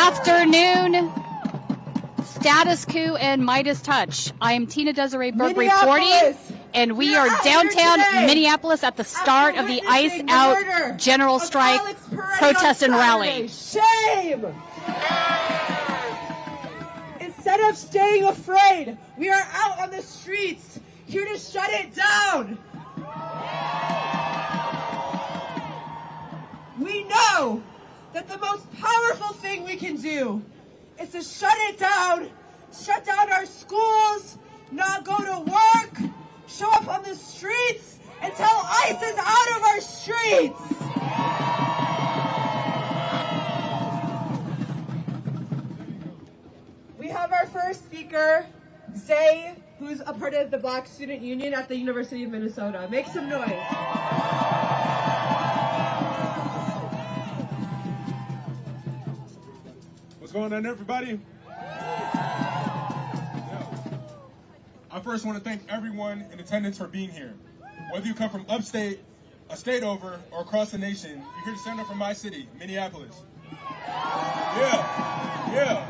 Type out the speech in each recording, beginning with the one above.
afternoon, Status Coup and MeidasTouch. I am Tina-Desiree Berg reporting, and we are downtown Minneapolis at the start of the Ice Out General Strike protest and rally. Shame! Instead of staying afraid, we are out on the streets, here to shut it down. We know that the most powerful thing we can do is to shut it down, shut down our schools, not go to work, show up on the streets, and tell ICE is out of our streets. We have our first speaker, Zay, who's a part of the Black Student Union at the University of Minnesota. Make some noise. What's going on, everybody? I first want to thank everyone in attendance for being here. Whether you come from upstate, a state over, or across the nation, you're here to stand up for my city, Minneapolis. Yeah.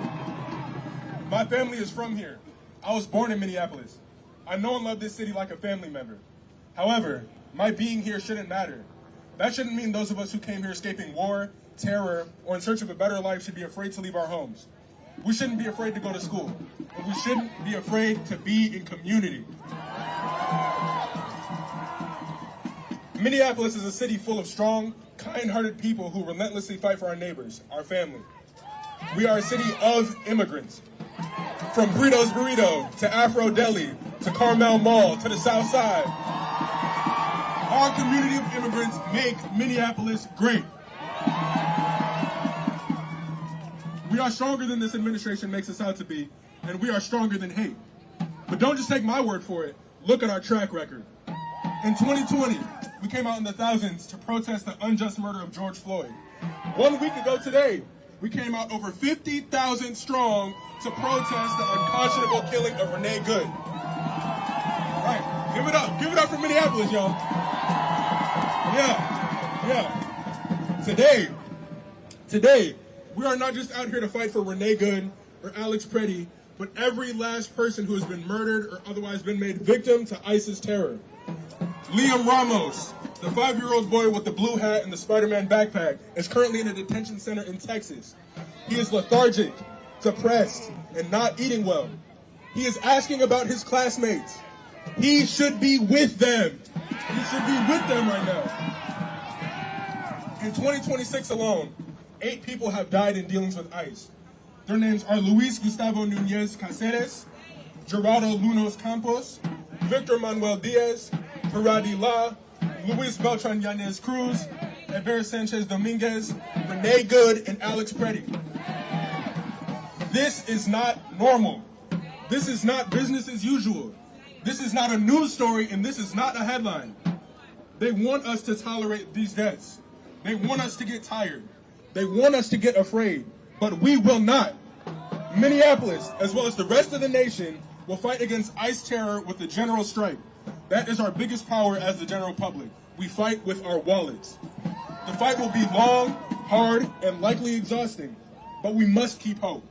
My family is from here. I was born in Minneapolis. I know and love this city like a family member. However, my being here shouldn't matter. That shouldn't mean those of us who came here escaping war, terror, or in search of a better life should be afraid to leave our homes. We shouldn't be afraid to go to school, and we shouldn't be afraid to be in community. Minneapolis is a city full of strong, kind-hearted people who relentlessly fight for our neighbors, our family. We are a city of immigrants. From Burritos Burrito to Afro Deli to Carmel Mall to the South Side. Our community of immigrants make Minneapolis great. We are stronger than this administration makes us out to be, and we are stronger than hate. But don't just take my word for it. Look at our track record. In 2020, we came out in the thousands to protest the unjust murder of George Floyd. 1 week ago today, we came out over 50,000 strong to protest the unconscionable killing of Renee Good. Right, give it up for Minneapolis, y'all. Yeah. Today, we are not just out here to fight for Renee Good or Alex Preddy, but every last person who has been murdered or otherwise been made victim to ISIS terror. Liam Ramos, the 5-year-old boy with the blue hat and the Spider-Man backpack, is currently in a detention center in Texas. He is lethargic, depressed, and not eating well. He is asking about his classmates. He should be with them. He should be with them right now. In 2026 alone, 8 people have died in dealings with ICE. Their names are Luis Gustavo Nunez Caceres, Gerardo Lunos Campos, Victor Manuel Diaz, Haradi La, Luis Beltran Yanez Cruz, Ever Sanchez Dominguez, Renee Good, and Alex Preddy. This is not normal. This is not business as usual. This is not a news story, and this is not a headline. They want us to tolerate these deaths. They want us to get tired. They want us to get afraid, but we will not. Minneapolis, as well as the rest of the nation, will fight against ICE terror with the general strike. That is our biggest power as the general public. We fight with our wallets. The fight will be long, hard, and likely exhausting, but we must keep hope.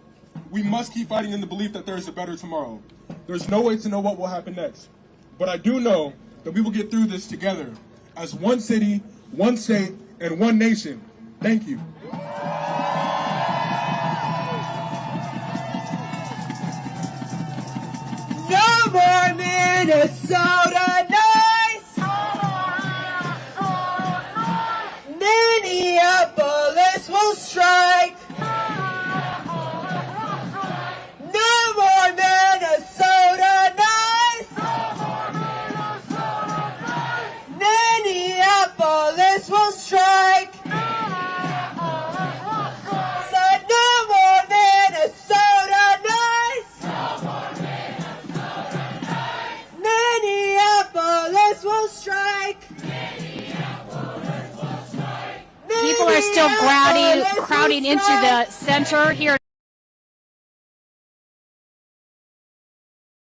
We must keep fighting in the belief that there is a better tomorrow. There's no way to know what will happen next, but I do know that we will get through this together as one city, one state, and one nation. Thank you. No more Minnesota nights! Minneapolis will strike! No more Minnesota nights! Minneapolis will strike! Said no more Minnesota nights! Minneapolis will strike! People are still crowding into the center here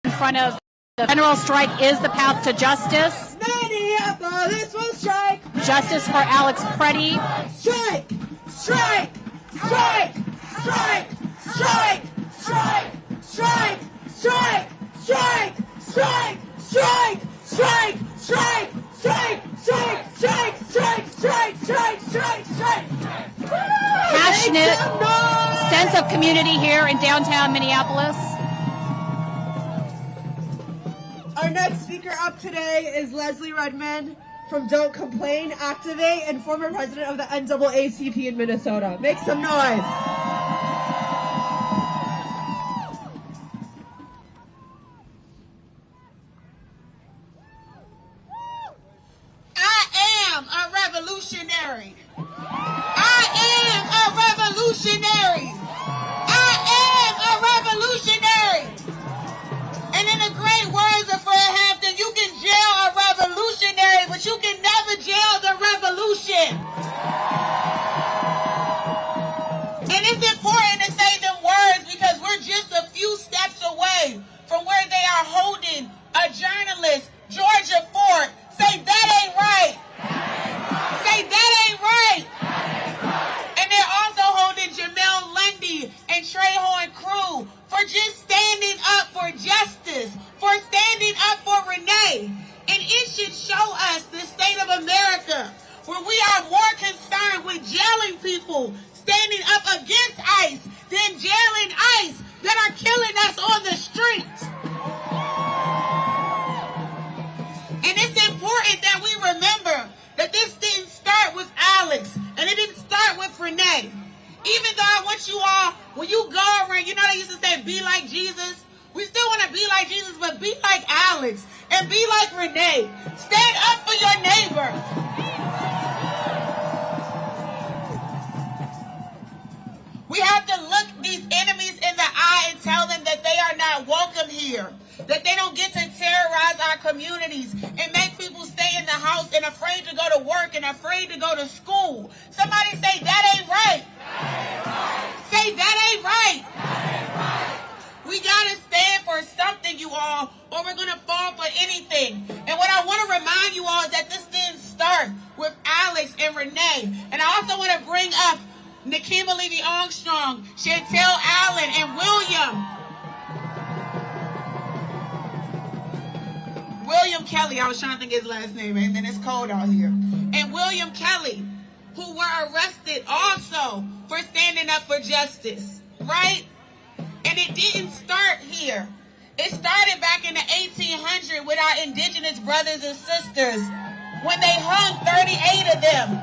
in front of the general strike is the path to justice. Minneapolis will strike! Justice for Alex Preddy. Strike! Strike! Strike! Strike! strike, strike, strike, strike, strike, strike, strike, strike, strike, strike, strike, strike, strike, strike, strike, strike, strike. Passionate sense of community here in downtown Minneapolis. Our next speaker up today is Leslie Redmond from Don't Complain, Activate, and former president of the NAACP in Minnesota. Make some noise. I am a revolutionary. I am a revolutionary. I am a revolutionary. And in the great words of Fred Hampton, you can jail a revolutionary, but you can never jail the revolution. And it's important to say them words because we're just a few steps away from where they are holding a journalist, Georgia Ford. Say that ain't right. Say that ain't right. And they're also holding Jamel Lundy and Trayhorn Crew for just standing up for justice, for standing up for Renee. And it should show us the state of America where we are more concerned with jailing people standing up against ICE than jailing ICE that are killing us on the streets. And it's important that we remember that this didn't start with Alex and it didn't start with Renee. Even though I want you all, when you go around, you know they used to say, be like Jesus. We still want to be like Jesus, but be like Alex and be like Renee. Stand up for your neighbor. We have to look these enemies in the eye and tell them that they are not welcome here, that they don't get to terrorize our communities and make people stay in the house and afraid to go to work and afraid to go to school. Somebody say, that ain't right. Say, that ain't right. We got to stand for something, you all, or we're going to fall for anything. And what I want to remind you all is that this didn't start with Alex and Renee. And I also want to bring up Nikema Levy-Armstrong, Chantel Allen, and William Kelly. I was trying to think his last name, and then it's cold out here. And William Kelly, who were arrested also for standing up for justice, right? And it didn't start here. It started back in the 1800s with our indigenous brothers and sisters when they hung 38 of them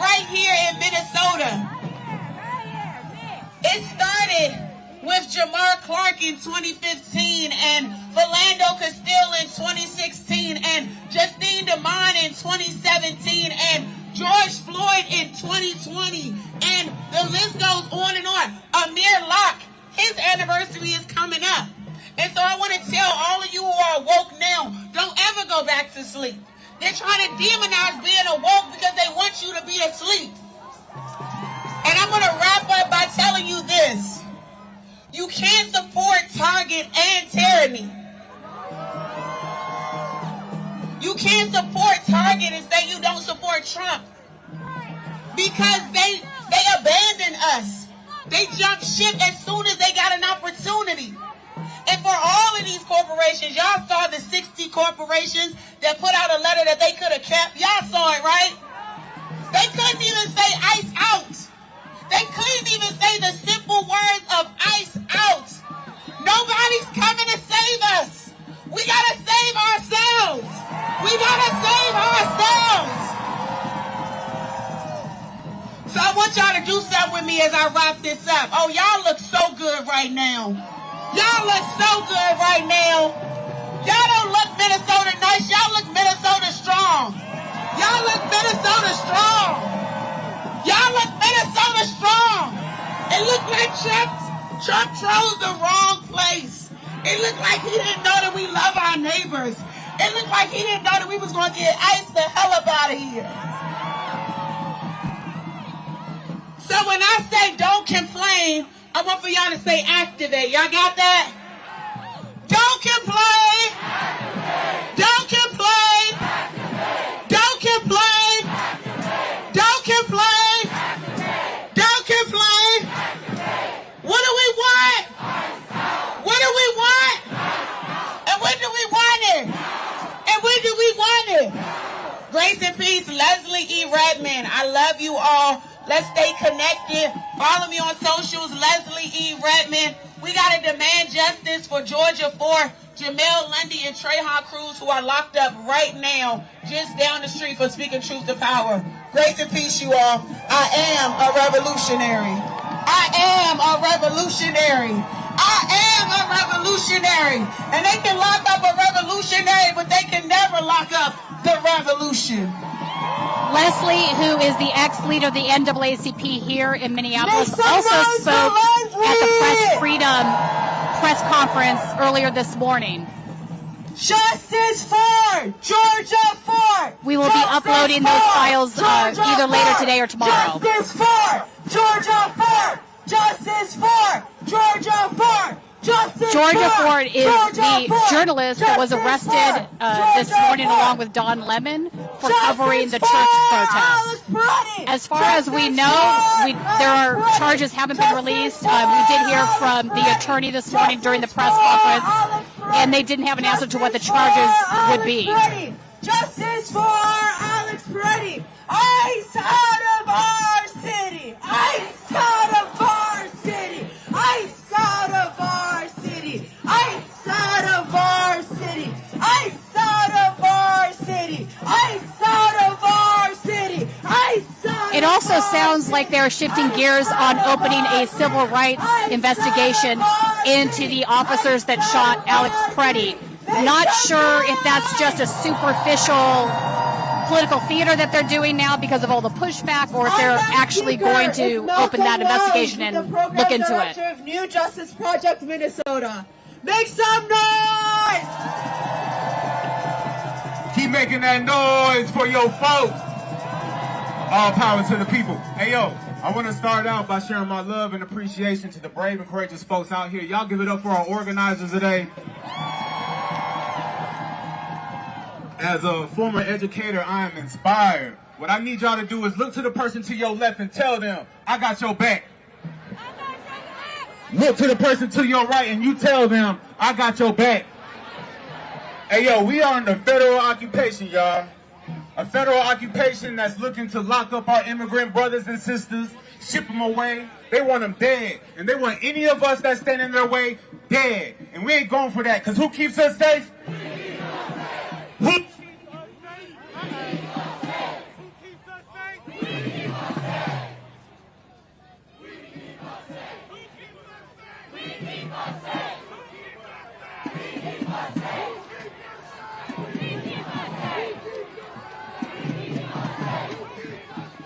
right here in Minnesota. It started with Jamar Clark in 2015 and Philando Castile in 2016 and Justine DeMond in 2017 and George Floyd in 2020 and the list goes on and on. Amir Locke, his anniversary is coming up. And so I want to tell all of you who are woke now, don't ever go back to sleep. They're trying to demonize being awoke because they want you to be asleep. And I'm going to wrap up by telling you this. You can't support Target and tyranny. You can't support Target and say you don't support Trump. Because they abandoned us. They jumped ship as soon as they got an opportunity. And for all of these corporations, y'all saw the 60 corporations that put out a letter that they could have kept. Y'all saw it, right? They couldn't even say ICE out. They couldn't even say the simple words of ICE out. Nobody's coming to save us. We gotta save ourselves. We gotta save ourselves. So I want y'all to do something with me as I wrap this up. Oh, y'all look so good right now. Y'all look so good right now. Y'all don't look Minnesota nice. Y'all look Minnesota strong. Y'all look Minnesota strong. Y'all look Minnesota strong. It looked like Trump chose the wrong place. It looked like he didn't know that we love our neighbors. It looked like he didn't know that we was going to get ICE the hell up out of here. So when I say don't complain, I want for y'all to say activate. Y'all got that? Don't complain. Don't complain. Don't complain. Don't complain. Don't complain. What do we do we want it? Grace and peace, Leslie E. Redmond. I love you all. Let's stay connected. Follow me on socials, Leslie E. Redmond. We got to demand justice for Georgia 4, Jamel Lundy and Trayvon Cruz, who are locked up right now just down the street for speaking truth to power. Grace and peace, you all. I am a revolutionary. I am a revolutionary. I am a revolutionary. And they can lock up a revolutionary, but they can never lock up the revolution. Leslie, who is the ex-leader of the NAACP here in Minneapolis, also spoke at the Press Freedom press conference earlier this morning. Justice for Georgia 4! We will be uploading those files either later today or tomorrow. Justice for Georgia 4! Justice for Georgia 4! Georgia Ford is the journalist that was arrested this morning along with Don Lemon for covering the church protest. As far as we know, there are charges haven't been released. We did hear from the attorney this morning during the press conference, and they didn't have an answer to what the charges would be. Justice for Alex Peretti! ICE out of our city! ICE out of our city! ICE out of our city! ICE out of our city! ICE out of our city! ICE out of our city! ICE out. It also sounds like they're shifting gears on opening a civil rights investigation into the officers that shot Alex Peretti. Not sure if that's just a superficial political theater that they're doing now because of all the pushback, or if they're actually going to open that investigation and look into it. Of New Justice Project Minnesota. Make some noise! Keep making that noise for your folks. All power to the people. Hey, yo, I want to start out by sharing my love and appreciation to the brave and courageous folks out here. Y'all give it up for our organizers today. As a former educator, I am inspired. What I need y'all to do is look to the person to your left and tell them, I got your back. Look to the person to your right and you tell them, I got your back. Hey, yo, we are in the federal occupation, y'all. A federal occupation that's looking to lock up our immigrant brothers and sisters, ship them away. They want them dead. And they want any of us that stand in their way dead. And we ain't going for that, because who keeps us safe? Who?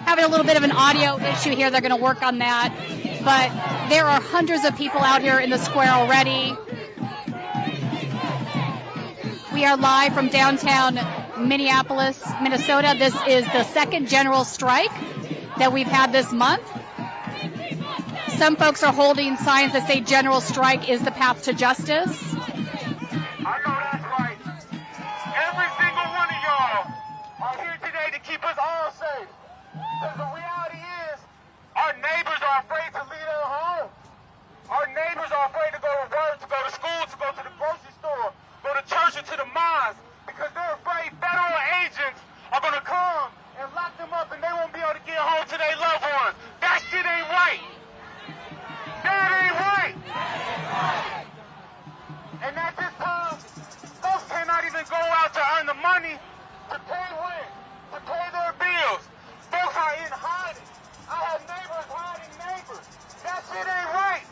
Having a little bit of an audio issue here. They're going to work on that. But there are hundreds of people out here in the square already. We are live from downtown Minneapolis, Minnesota. This is the second general strike that we've had this month. Some folks are holding signs that say general strike is the path to justice. I know that's right. Every single one of y'all are here today to keep us all safe. Because the reality is, our neighbors are afraid to leave their home. Our neighbors are afraid to go to work, to go to school, to go to the grocery store, go to church or to the mosque, because they're afraid federal agents are going to come and lock them up and they won't be able to get home to their loved ones. That shit ain't right. That ain't right. And at this time, folks cannot even go out to earn the money to pay rent, to pay their bills. Folks are in hiding. I have neighbors hiding neighbors. That shit ain't right.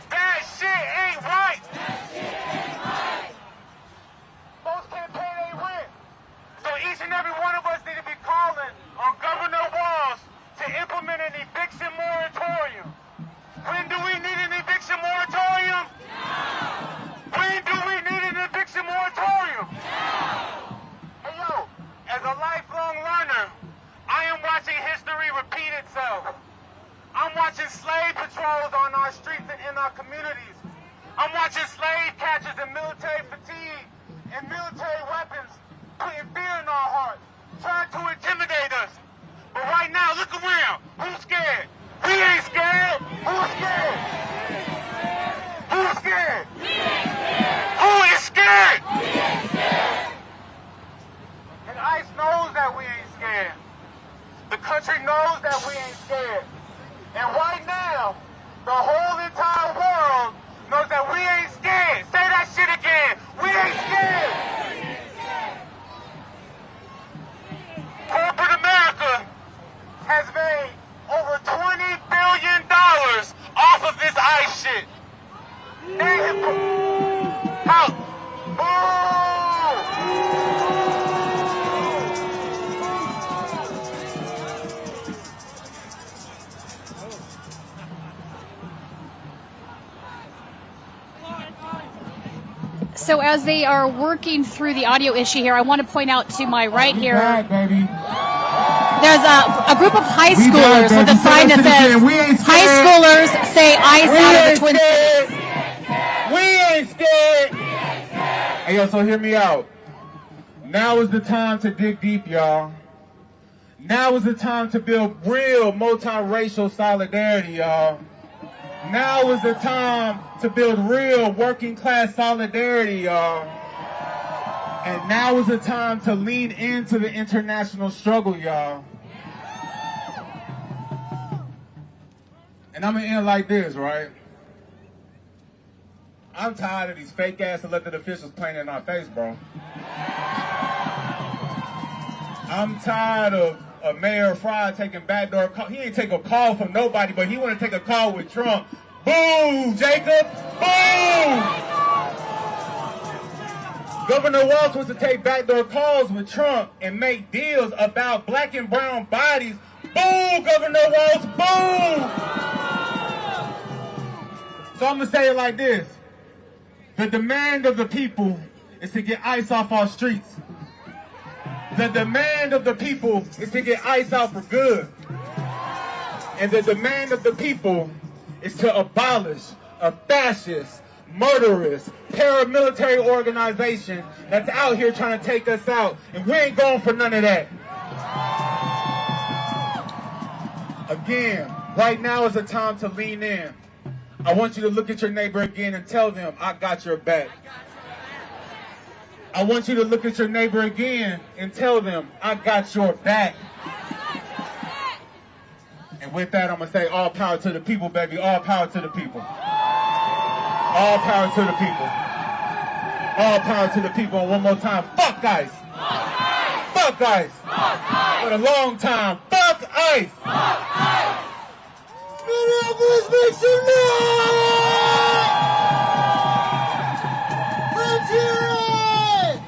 That shit ain't right. Folks can't pay their rent. So each and every one of us need to be calling on Governor Walz to implement an eviction moratorium. When do we need an eviction moratorium? Now. When do we need an eviction moratorium? Now. Hey, yo, as a lifelong learner, I am watching history repeat itself. I'm watching slave patrols on our streets and in our communities. I'm watching slave catchers and military fatigue and military weapons putting fear in our hearts, trying to intimidate us. But right now, look around. Who's scared? We ain't scared. Who's scared? Who's scared? Who is scared? So as they are working through the audio issue here, I want to point out to my right here, there's a group of high schoolers with a sign that says, high schoolers say ICE out of the Twin Cities. We ain't scared. Hey, yo, so hear me out. Now is the time to dig deep, y'all. Now is the time to build real multiracial solidarity, y'all. Now is the time to build real working class solidarity, y'all. And now is the time to lean into the international struggle, y'all. And I'm gonna end like this, right? I'm tired of these fake ass elected officials playing in our face, bro. I'm tired of Mayor Fry taking backdoor call. He ain't take a call from nobody, but he want to take a call with Trump. Boom, Jacob. Boom. Governor Walsh wants to take backdoor calls with Trump and make deals about black and brown bodies. Boom, Governor Walsh. Boom. So I'm going to say it like this. The demand of the people is to get ICE off our streets. The demand of the people is to get ICE out for good. And the demand of the people is to abolish a fascist, murderous, paramilitary organization that's out here trying to take us out. And we ain't going for none of that. Again, right now is the time to lean in. I want you to look at your neighbor again and tell them, I got your back. I want you to look at your neighbor again and tell them, I got your back. And with that, I'm going to say all power to the people, baby. All power to the people. All power to the people. All power to the people. And one more time, fuck ICE. Fuck ICE. For a long time, fuck ICE. Minneapolis, make some noise! Let's hear it!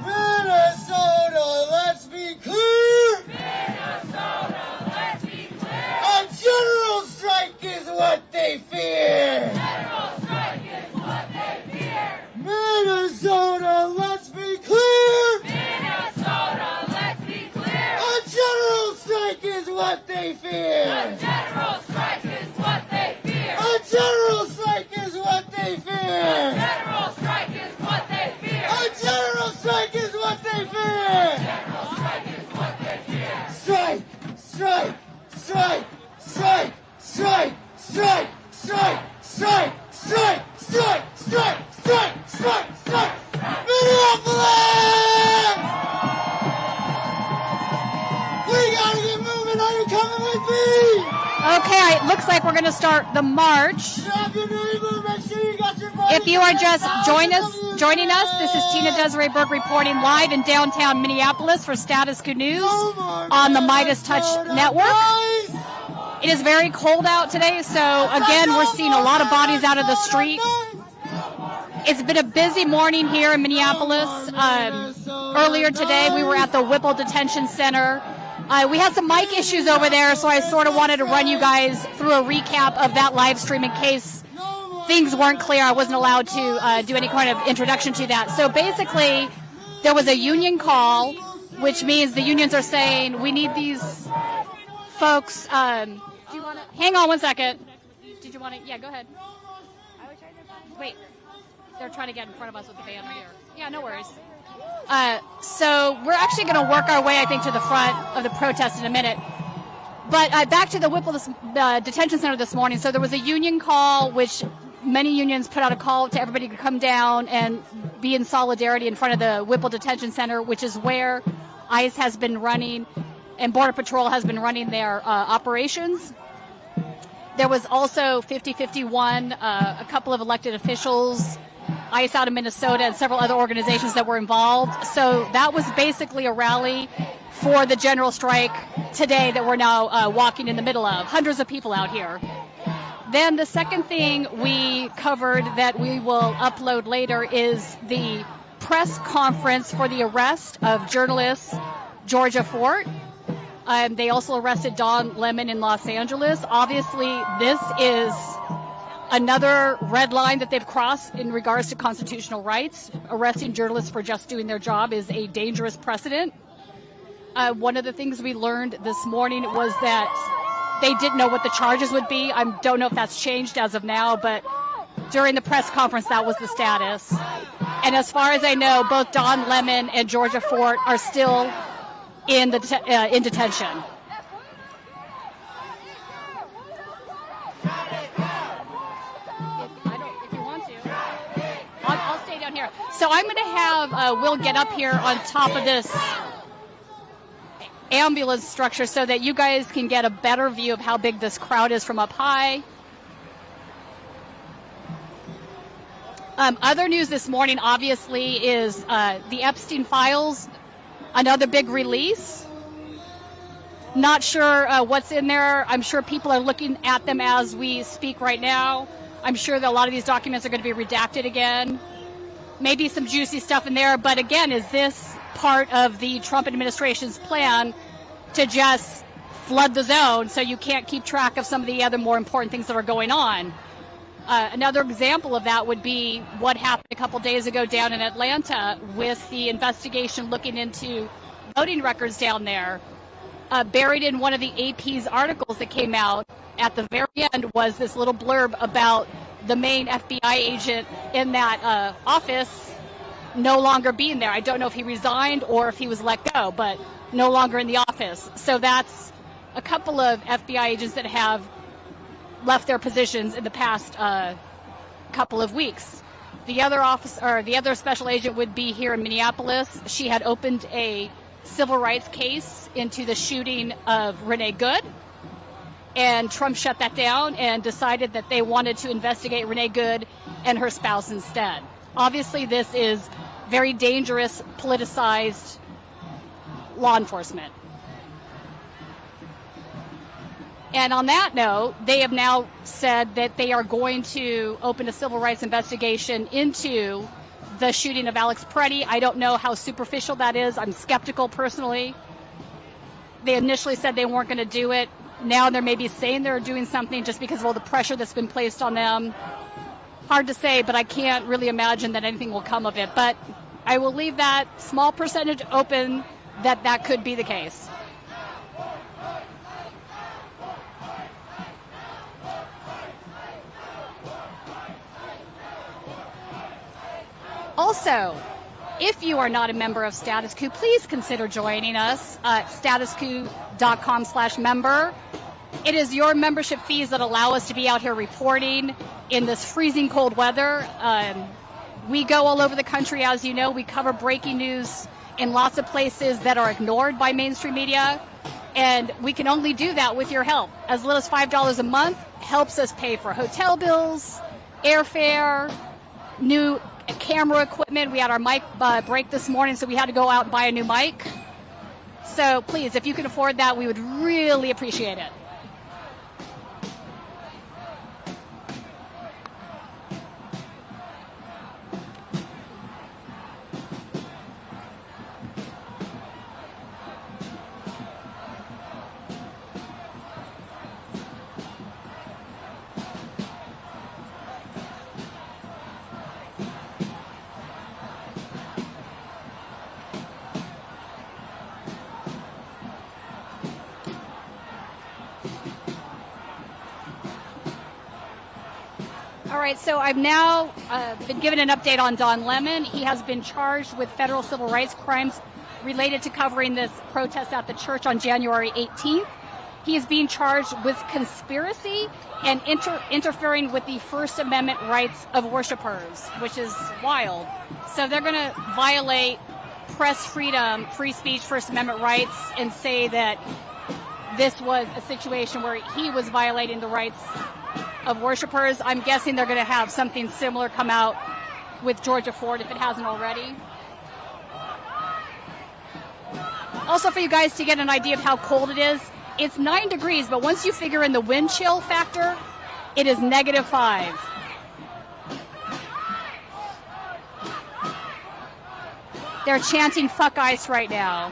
Minnesota, let's be clear! Minnesota, let's be clear! A general strike is what they fear! General strike is what they fear! Minnesota, let's be clear! Minnesota, let's be clear! A general strike is what they fear! A general strike is what they fear! A general strike is what they fear! A general strike is what they fear! A general strike is what they fear! General strike is what they fear! Strike! Strike! Strike! Strike! Strike! Strike! Strike! Strike! Strike! Strike! Strike! Strike! Strike! Strike! Minneapolis! We gotta get moving. Are you coming with me? Okay, it looks like we're going to start the march. Grab your neighbor. Make sure you got your body. If you are just joining us, this is Tina-Desiree Berg reporting live in downtown Minneapolis for Status Coup News on the MeidasTouch network. It is very cold out today, so again, we're seeing a lot of bodies out of the street. It's been a busy morning here in Minneapolis. Earlier today, we were at the Whipple Detention Center. We had some mic issues over there, so I sort of wanted to run you guys through a recap of that live stream in case things weren't clear. I wasn't allowed to do any kind of introduction to that. So basically, there was a union call, which means the unions are saying, we need these folks. Do you want to hang on one second? Did you want to? Yeah, go ahead. Wait, they're trying to get in front of us with the band here. Yeah, no worries. So we're actually going to work our way, I think, to the front of the protest in a minute. But back to the Whipple Detention Center this morning. So there was a union call, which many unions put out a call to everybody to come down and be in solidarity in front of the Whipple Detention Center, which is where ICE has been running and Border Patrol has been running their operations. There was also 5051, a couple of elected officials, ICE out of Minnesota, and several other organizations that were involved. So that was basically a rally for the general strike today that we're now walking in the middle of. Hundreds of people out here. Then the second thing we covered that we will upload later is the press conference for the arrest of journalist Georgia Fort. They also arrested Don Lemon in Los Angeles. Obviously, this is Another red line that they've crossed in regards to constitutional rights, arresting journalists for just doing their job, is a dangerous precedent. One of the things we learned this morning was that they didn't know what the charges would be. I don't know if that's changed as of now, but during the press conference, that was the status. And as far as I know, both Don Lemon and Georgia Fort are still in detention. If you want to, I'll stay down here. So I'm going to have Will get up here on top of this ambulance structure so that you guys can get a better view of how big this crowd is from up high. Other news this morning, obviously, is the Epstein files, another big release. Not sure what's in there. I'm sure people are looking at them as we speak right now. I'm sure that a lot of these documents are going to be redacted again. Maybe some juicy stuff in there. But again, is this part of the Trump administration's plan to just flood the zone so you can't keep track of some of the other more important things that are going on? Another example of that would be what happened a couple days ago down in Atlanta with the investigation looking into voting records down there. Buried in one of the AP's articles that came out at the very end was this little blurb about the main FBI agent in that office no longer being there. I don't know if he resigned or if he was let go, but no longer in the office. So that's a couple of FBI agents that have left their positions in the past couple of weeks. The other special agent would be here in Minneapolis. She had opened a civil rights case into the shooting of Renee Good, and Trump shut that down and decided that they wanted to investigate Renee Good and her spouse instead. Obviously, this is very dangerous, politicized law enforcement. And on that note, they have now said that they are going to open a civil rights investigation into the shooting of Alex Preddy. I don't know how superficial that is. I'm skeptical personally. They initially said they weren't going to do it. Now they're maybe saying they're doing something just because of all the pressure that's been placed on them. Hard to say, but I can't really imagine that anything will come of it. But I will leave that small percentage open that could be the case. Also, if you are not a member of Status Coup, please consider joining us at statuscoup.com/member. It is your membership fees that allow us to be out here reporting in this freezing cold weather. We go all over the country, as you know. We cover breaking news in lots of places that are ignored by mainstream media, and we can only do that with your help. As little as $5 a month helps us pay for hotel bills, airfare, new camera equipment. We had our mic break this morning, so we had to go out and buy a new mic. So please, if you can afford that, we would really appreciate it. All right, so I've now been given an update on Don Lemon. He has been charged with federal civil rights crimes related to covering this protest at the church on January 18th. He is being charged with conspiracy and interfering with the First Amendment rights of worshipers, which is wild. So they're going to violate press freedom, free speech, First Amendment rights, and say that this was a situation where he was violating the rights of worshipers. I'm guessing they're going to have something similar come out with Georgia Fort if it hasn't already. Also, for you guys to get an idea of how cold it is, it's 9 degrees, but once you figure in the wind chill factor, it is -5. They're chanting "fuck ice" right now.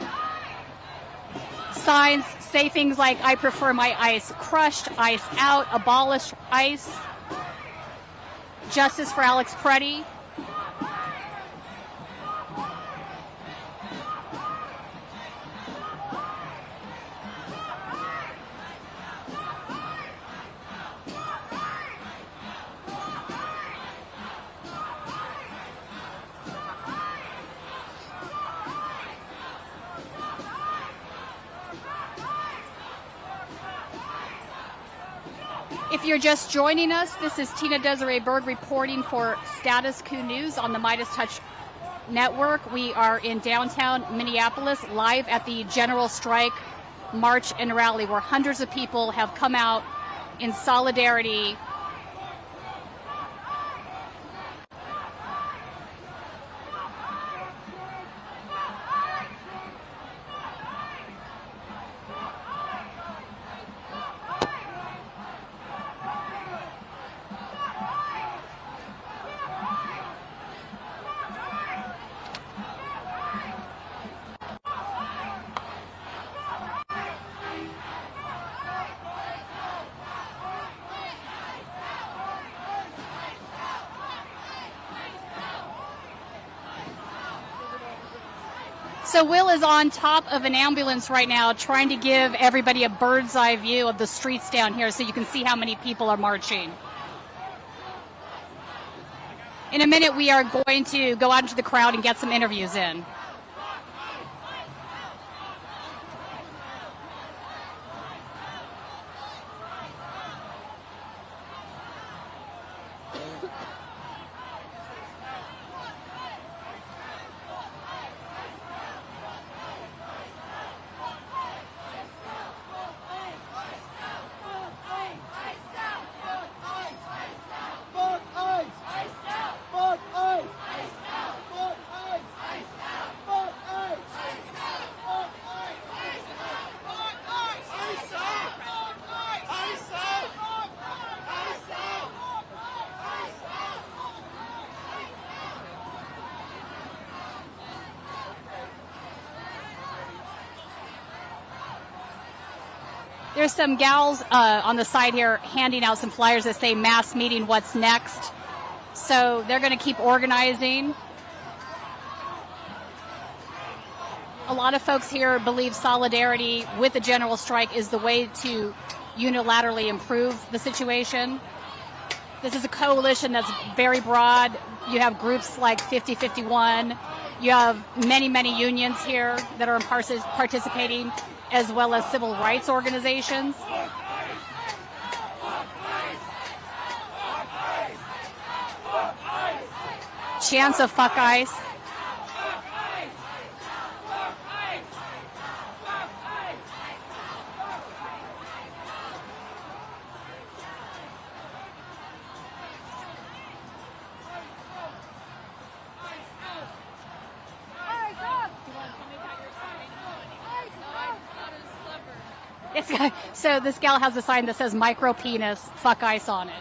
Signs say things like, "I prefer my ice crushed, ice out, abolish ice." justice for Alex Preddy. If you're just joining us, this is Tina-Desiree Berg reporting for Status Coup News on the MeidasTouch network. We are in downtown Minneapolis, live at the General Strike March and Rally, where hundreds of people have come out in solidarity. So Will is on top of an ambulance right now trying to give everybody a bird's eye view of the streets down here so you can see how many people are marching. In a minute, we are going to go out into the crowd and get some interviews in. There's some gals on the side here handing out some flyers that say mass meeting, what's next? So they're going to keep organizing. A lot of folks here believe solidarity with the general strike is the way to unilaterally improve the situation. This is a coalition that's very broad. You have groups like 5051. You have many, many unions here that are participating, as well as civil rights organizations. Chants of fuck ICE. So this gal has a sign that says micro penis, fuck ICE on it.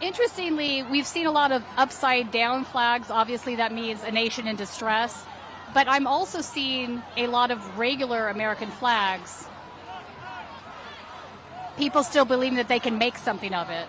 Interestingly, we've seen a lot of upside down flags. Obviously, that means a nation in distress. But I'm also seeing a lot of regular American flags. People still believing that they can make something of it.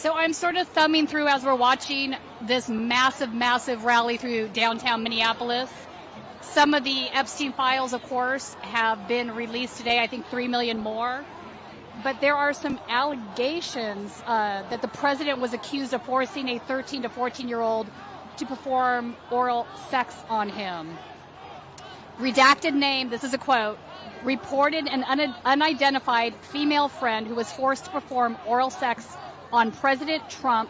So I'm sort of thumbing through as we're watching this massive, massive rally through downtown Minneapolis. Some of the Epstein files, of course, have been released today, I think 3 million more. But there are some allegations that the president was accused of forcing a 13 to 14-year-old to perform oral sex on him. Redacted name, this is a quote, reported an unidentified female friend who was forced to perform oral sex on President Trump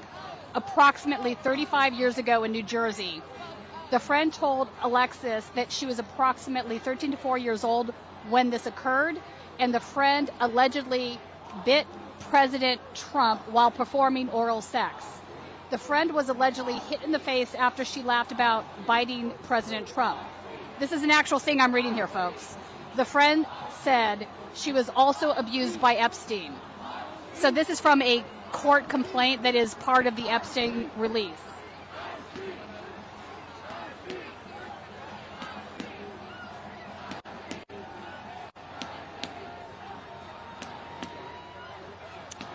approximately 35 years ago in New Jersey. The friend told Alexis that she was approximately 13 to 4 years old when this occurred, and the friend allegedly bit President Trump while performing oral sex. The friend was allegedly hit in the face after she laughed about biting President Trump. This is an actual thing I'm reading here, folks. The friend said she was also abused by Epstein. So this is from a court complaint that is part of the Epstein release.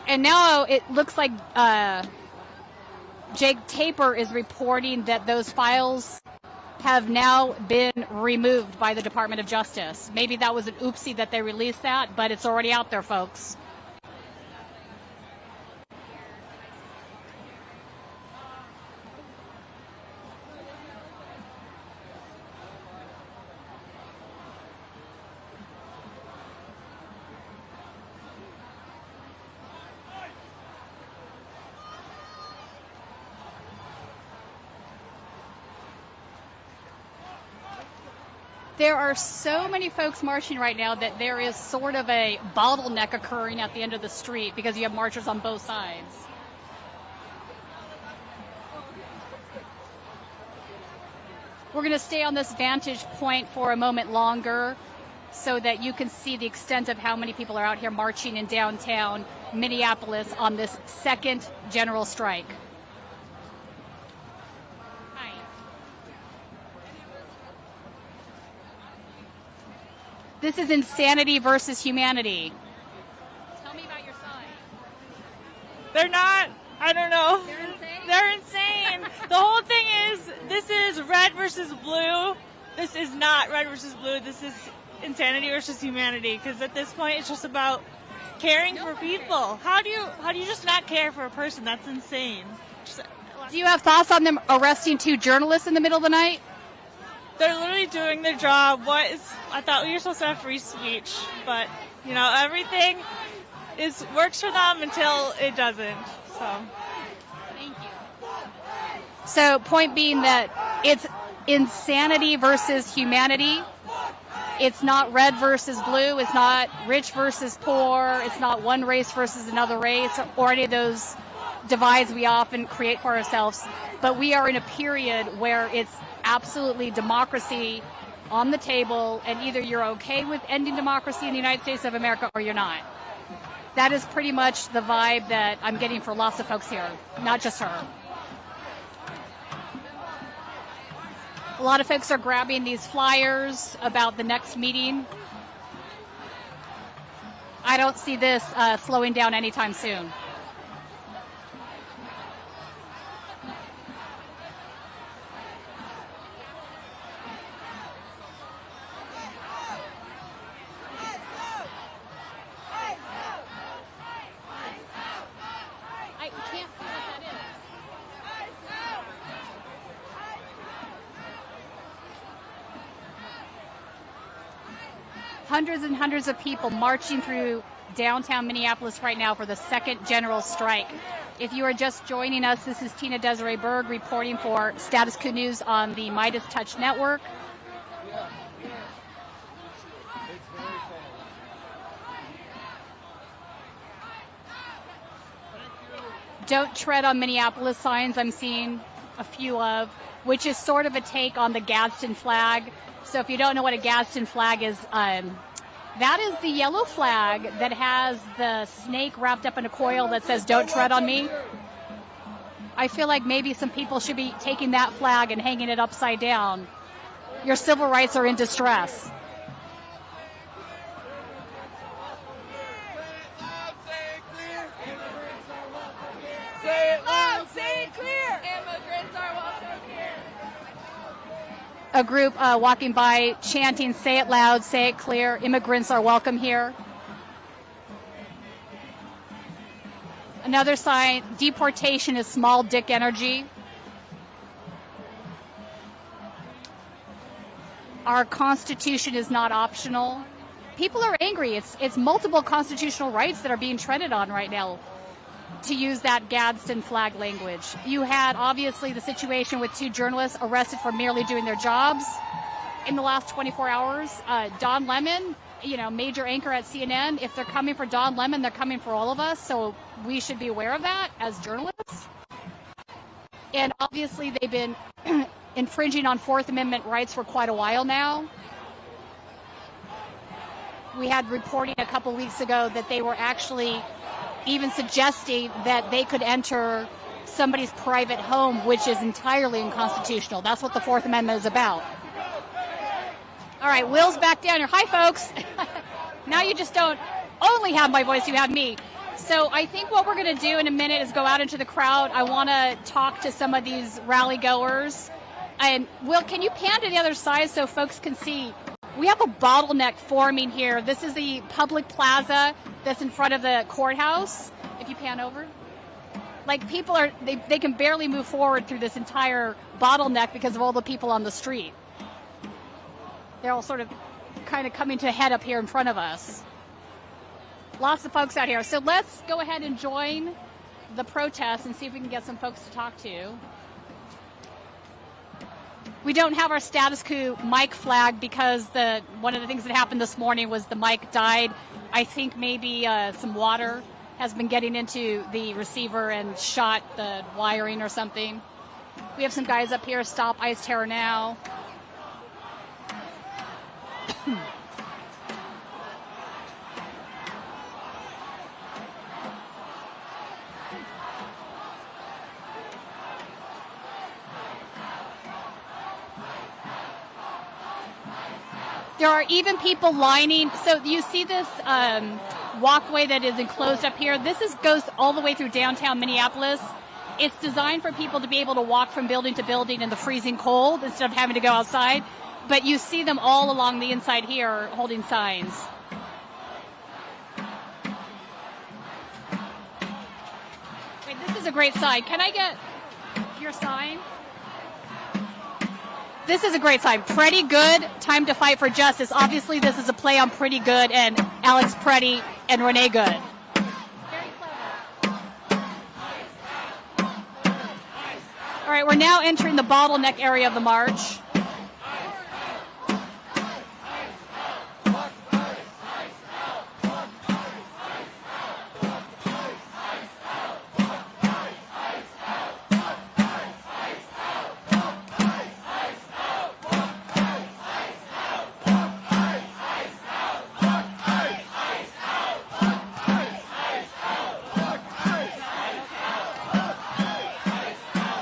And now it looks like Jake Tapper is reporting that those files have now been removed by the Department of Justice. Maybe that was an oopsie that they released that, but it's already out there, folks. There are so many folks marching right now that there is sort of a bottleneck occurring at the end of the street because you have marchers on both sides. We're going to stay on this vantage point for a moment longer so that you can see the extent of how many people are out here marching in downtown Minneapolis on this second general strike. This is insanity versus humanity. Tell me about your side. They're not, I don't know. They're insane? They're insane. The whole thing is, this is red versus blue. This is not red versus blue. This is insanity versus humanity. Because at this point, it's just about caring for people. How do you just not care for a person? That's insane. Do you have thoughts on them arresting 2 journalists in the middle of the night? They're literally doing their job. I thought we were supposed to have free speech, but everything works for them until it doesn't. So, thank you. So, point being that it's insanity versus humanity. It's not red versus blue. It's not rich versus poor. It's not one race versus another race, or any of those divides we often create for ourselves. But we are in a period where it's absolutely democracy on the table, and either you're okay with ending democracy in the United States of America or you're not. That is pretty much the vibe that I'm getting for lots of folks here, not just her. A lot of folks are grabbing these flyers about the next meeting. I don't see this slowing down anytime soon. Hundreds and hundreds of people marching through downtown Minneapolis right now for the second general strike. If you are just joining us, this is Tina-Desiree Berg reporting for Status Coup News on the MeidasTouch network. Don't tread on Minneapolis signs I'm seeing a few of, which is sort of a take on the Gadsden flag. So if you don't know what a Gadsden flag is, that is the yellow flag that has the snake wrapped up in a coil that says, "Don't tread on me." I feel like maybe some people should be taking that flag and hanging it upside down. Your civil rights are in distress. Say a group walking by chanting, "Say it loud, say it clear, immigrants are welcome here." Another sign, deportation is small dick energy. Our Constitution is not optional. People are angry. It's multiple constitutional rights that are being treaded on right now, to use that Gadsden flag language. You had, obviously, the situation with 2 journalists arrested for merely doing their jobs in the last 24 hours. Don Lemon, major anchor at CNN, if they're coming for Don Lemon, they're coming for all of us, so we should be aware of that as journalists. And obviously, they've been infringing on Fourth Amendment rights for quite a while now. We had reporting a couple weeks ago that they were actually even suggesting that they could enter somebody's private home, which is entirely unconstitutional. That's what the Fourth Amendment is about. All right, Will's back down here. Hi, folks. Now you just don't only have my voice, you have me. So I think what we're going to do in a minute is go out into the crowd. I want to talk to some of these rally goers. And Will, can you pan to the other side so folks can see? We have a bottleneck forming here. This is the public plaza that's in front of the courthouse. If you pan over. Like, people are, they can barely move forward through this entire bottleneck because of all the people on the street. They're all sort of kind of coming to a head up here in front of us. Lots of folks out here. So let's go ahead and join the protest and see if we can get some folks to talk to. We don't have our Status Coup mic flag because one of the things that happened this morning was the mic died. I think maybe some water has been getting into the receiver and shot the wiring or something. We have some guys up here, Stop ICE Terror Now. There are even people lining. So you see this walkway that is enclosed up here. This goes all the way through downtown Minneapolis. It's designed for people to be able to walk from building to building in the freezing cold instead of having to go outside. But you see them all along the inside here holding signs. Wait, this is a great sign. Can I get your sign? This is a great sign. Pretty Good, Time to Fight for Justice. Obviously, this is a play on Pretty Good and Alex Pretty and Renee Good. Very clever. All right, we're now entering the bottleneck area of the march.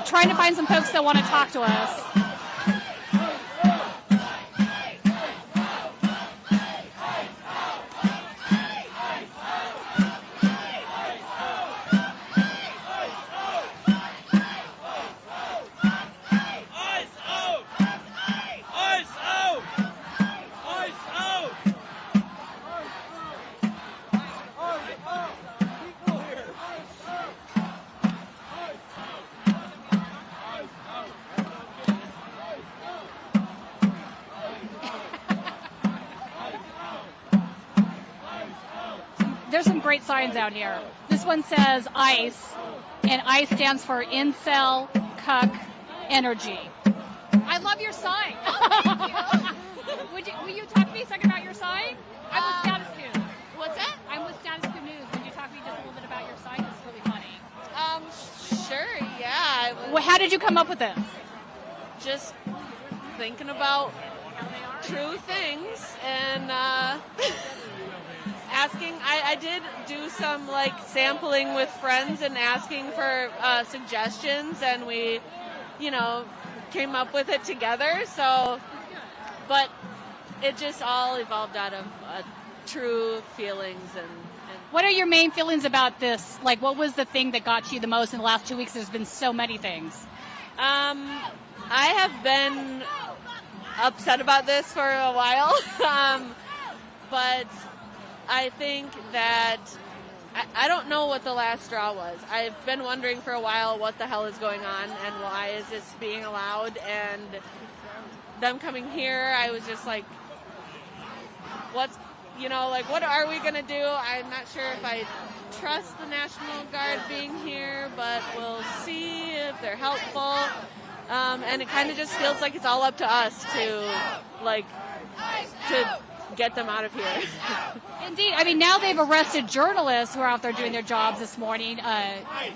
Trying to find some folks that want to talk to us. There's some great signs out here. This one says ICE, and ICE stands for Incel Cuck Energy. I love your sign. Will you talk to me a second about your sign? I'm with Status Coup. What's that? I'm with Status Coup News. Would you talk to me just a little bit about your sign? It's really funny. Sure, yeah. Well, how did you come up with this? Just thinking about true things and asking. I did do some sampling with friends and asking for suggestions, and we, came up with it together. So, but it just all evolved out of true feelings and. What are your main feelings about this? What was the thing that got you the most in the last 2 weeks? There's been so many things. I have been upset about this for a while. But I think that I don't know what the last straw was. I've been wondering for a while what the hell is going on and why is this being allowed. And them coming here, I was just like, what are we going to do? I'm not sure if I trust the National Guard being here, but we'll see if they're helpful. And it kind of just feels like it's all up to us to get them out of here. Indeed. I mean, now they've arrested journalists who are out there doing their jobs this morning.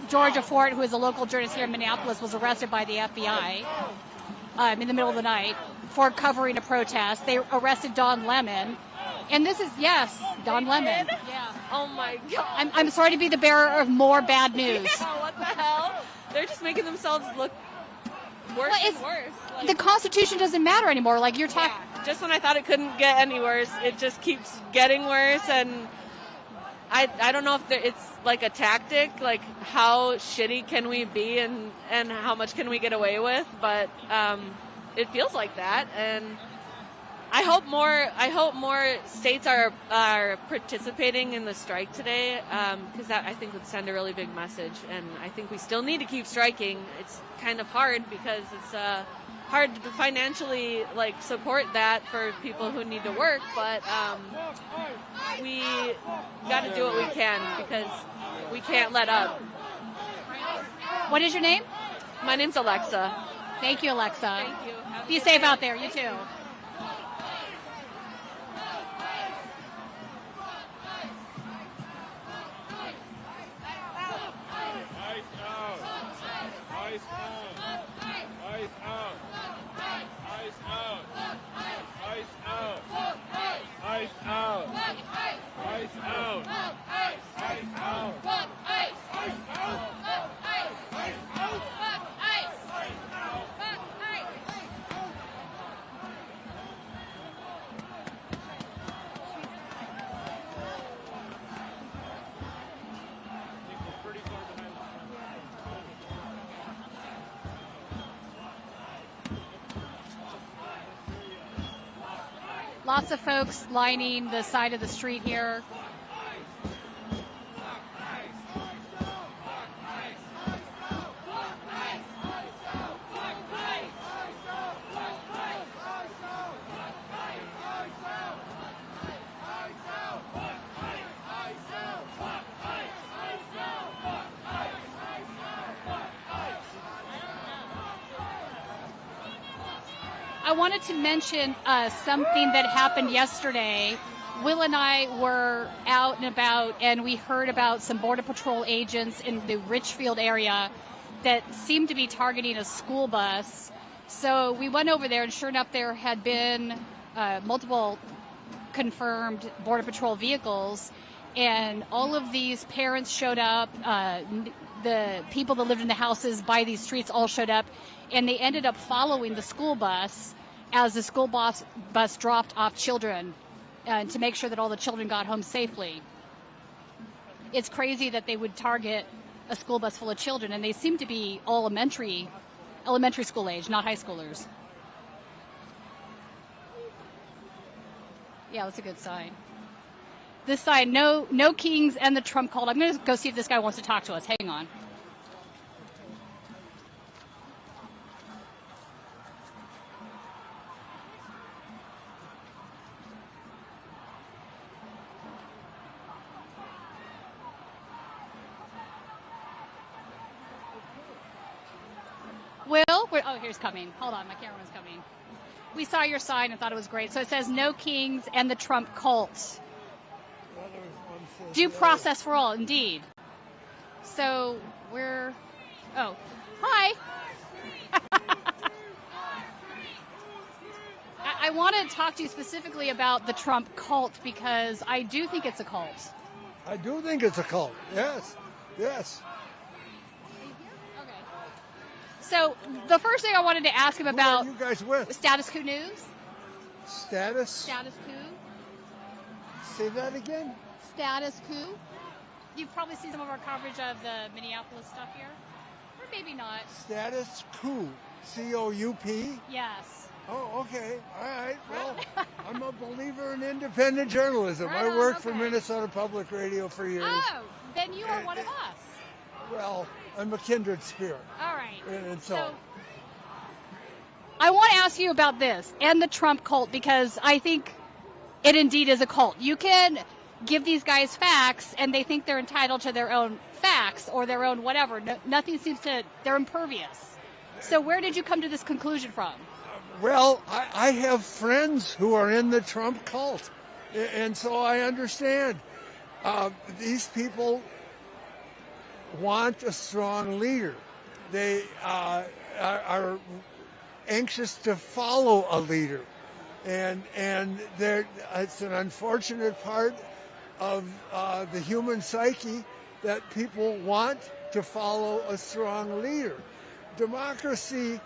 Georgia Fort, who is a local journalist here in Minneapolis, was arrested by the FBI in the middle of the night for covering a protest. They arrested Don Lemon. And this is, yes, Don Lemon. Yeah. Oh, my God. I'm sorry to be the bearer of more bad news. Yeah, what the hell? They're just making themselves look worse and worse. The Constitution doesn't matter anymore. Like, you're talking... Yeah. Just when I thought it couldn't get any worse, it just keeps getting worse. And I don't know if it's like a tactic, like how shitty can we be and how much can we get away with. But it feels like that. And I hope more states are participating in the strike today, because that I think would send a really big message. And I think we still need to keep striking. It's kind of hard because it's hard to financially support that for people who need to work, but we got to do what we can because we can't let up. What is your name? My name's Alexa. Thank you, Alexa. Thank you. Be safe out there. You too. Lots of folks lining the side of the street here. I wanted to mention something that happened yesterday. Will and I were out and about, and we heard about some Border Patrol agents in the Richfield area that seemed to be targeting a school bus. So we went over there, and sure enough, there had been multiple confirmed Border Patrol vehicles, and all of these parents showed up. The people that lived in the houses by these streets all showed up, and they ended up following the school bus as the school bus dropped off children to make sure that all the children got home safely. It's crazy that they would target a school bus full of children, and they seem to be all elementary school age, not high schoolers. Yeah, that's a good sign. This side, no kings and the Trump cult. I'm going to go see if this guy wants to talk to us. Hang on. Will? Oh, here's coming. Hold on, my cameraman's coming. We saw your sign and thought it was great. So it says no kings and the Trump cult. Due process for all, indeed. So we're... Oh, hi. I want to talk to you specifically about the Trump cult because I do think it's a cult. I do think it's a cult, yes. So the first thing I wanted to ask him about... Who are you guys with? Status Coup News. Status Coup. Say that again? Status Coup. You've probably seen some of our coverage of the Minneapolis stuff here. Or maybe not. Status Coup. C-O-U-P? Yes. Oh, okay. All right. Well, I'm a believer in independent journalism. Right I on, worked for okay. Minnesota Public Radio for years. Oh, then you are one of us. Well, I'm a kindred spirit. All right. And so I want to ask you about this and the Trump cult, because I think it indeed is a cult. You can give these guys facts and they think they're entitled to their own facts or their own whatever. Nothing seems to, they're impervious. So where did you come to this conclusion from? Well, I have friends who are in the Trump cult, and so I understand. These people want a strong leader. They are anxious to follow a leader, and it's an unfortunate part of the human psyche that people want to follow a strong leader. Democracy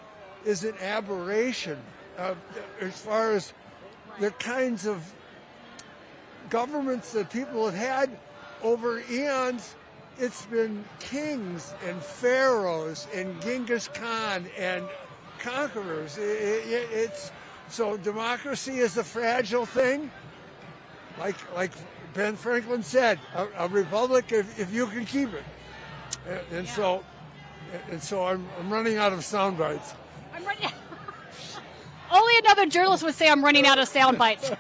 is an aberration as far as the kinds of governments that people have had over eons. It's been kings and pharaohs and Genghis Khan and conquerors. So democracy is a fragile thing. Like Ben Franklin said, a republic if you can keep it. And so I'm running out of sound bites. I'm running. Only another journalist would say I'm running out of sound bites.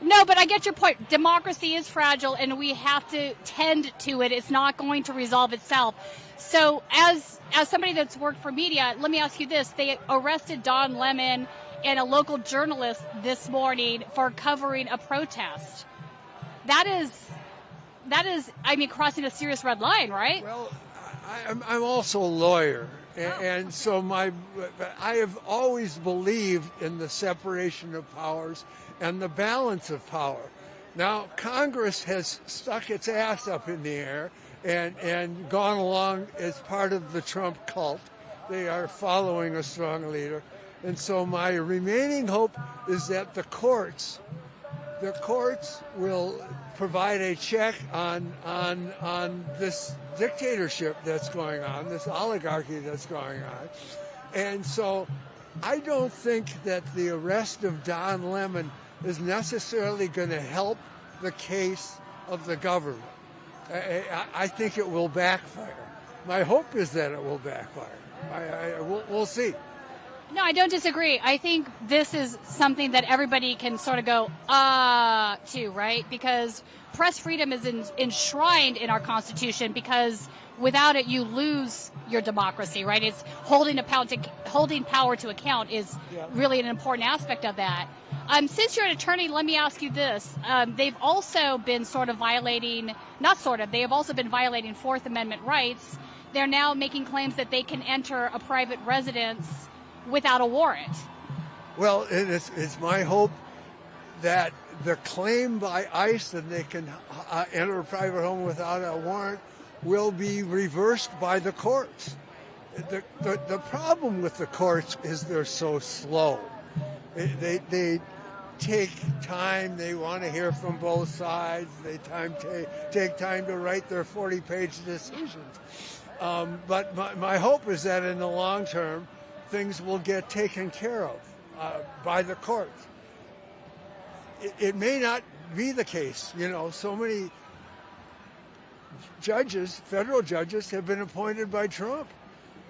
No, but I get your point. Democracy is fragile, and we have to tend to it. It's not going to resolve itself. So as somebody that's worked for media, let me ask you this. They arrested Don Lemon and a local journalist this morning for covering a protest. That is, I mean, crossing a serious red line, right? Well, I'm also a lawyer, and so I have always believed in the separation of powers and the balance of power. Now, Congress has stuck its ass up in the air and gone along as part of the Trump cult. They are following a strong leader. And so my remaining hope is that the courts will provide a check on this dictatorship that's going on, this oligarchy that's going on. And so I don't think that the arrest of Don Lemon is necessarily going to help the case of the government. I think it will backfire. My hope is that it will backfire. We'll see. No, I don't disagree. I think this is something that everybody can sort of go, to, right? Because press freedom is enshrined in our Constitution, because without it, you lose your democracy, right? It's holding power to account is really an important aspect of that. Since you're an attorney, let me ask you this. They've also been they have also been violating Fourth Amendment rights. They're now making claims that they can enter a private residence without a warrant. Well, it's my hope that the claim by ICE that they can enter a private home without a warrant will be reversed by the courts. The problem with the courts is they're so slow. They take time. They want to hear from both sides. They take time to write their 40-page decisions. But my hope is that in the long term, things will get taken care of by the courts. It may not be the case. So many judges, federal judges, have been appointed by Trump.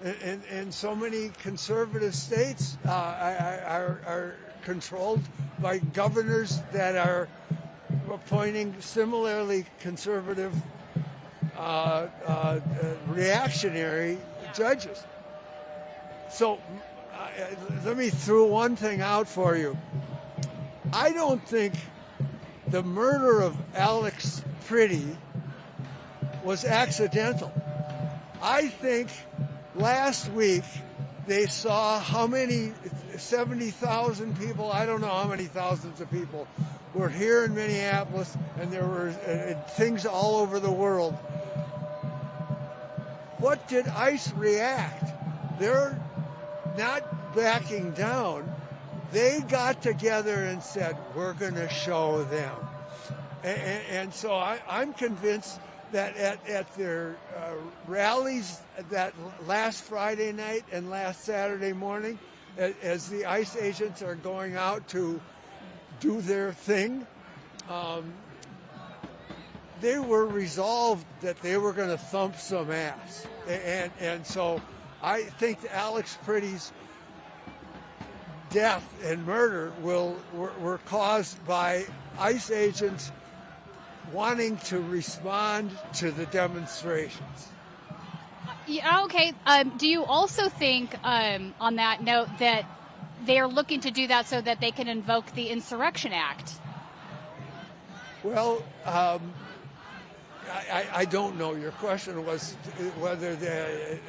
And so many conservative states are controlled by governors that are appointing similarly conservative, reactionary judges. So let me throw one thing out for you. I don't think the murder of Alex Pretty was accidental. I think last week they saw how many, 70,000 people, I don't know how many thousands of people were here in Minneapolis, and there were things all over the world. What did ICE react? They're not backing down. They got together and said, we're going to show them. And so I'm convinced that at their rallies that last Friday night and last Saturday morning, as the ICE agents are going out to do their thing, they were resolved that they were going to thump some ass. And so I think Alex Pretty's death and murder were caused by ICE agents wanting to respond to the demonstrations. Yeah, okay. Do you also think, on that note, that they are looking to do that so that they can invoke the Insurrection Act? Well, I don't know. Your question was whether the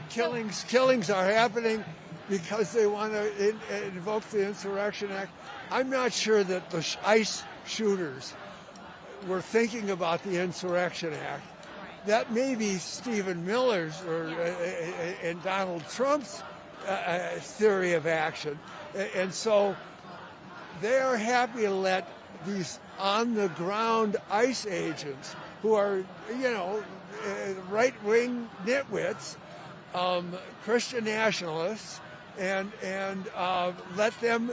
killings are happening because they want to invoke the Insurrection Act. I'm not sure that the ICE shooters were thinking about the Insurrection Act. That may be Stephen Miller's and Donald Trump's theory of action. And so they are happy to let these on-the-ground ICE agents who are, right-wing nitwits, Christian nationalists, and let them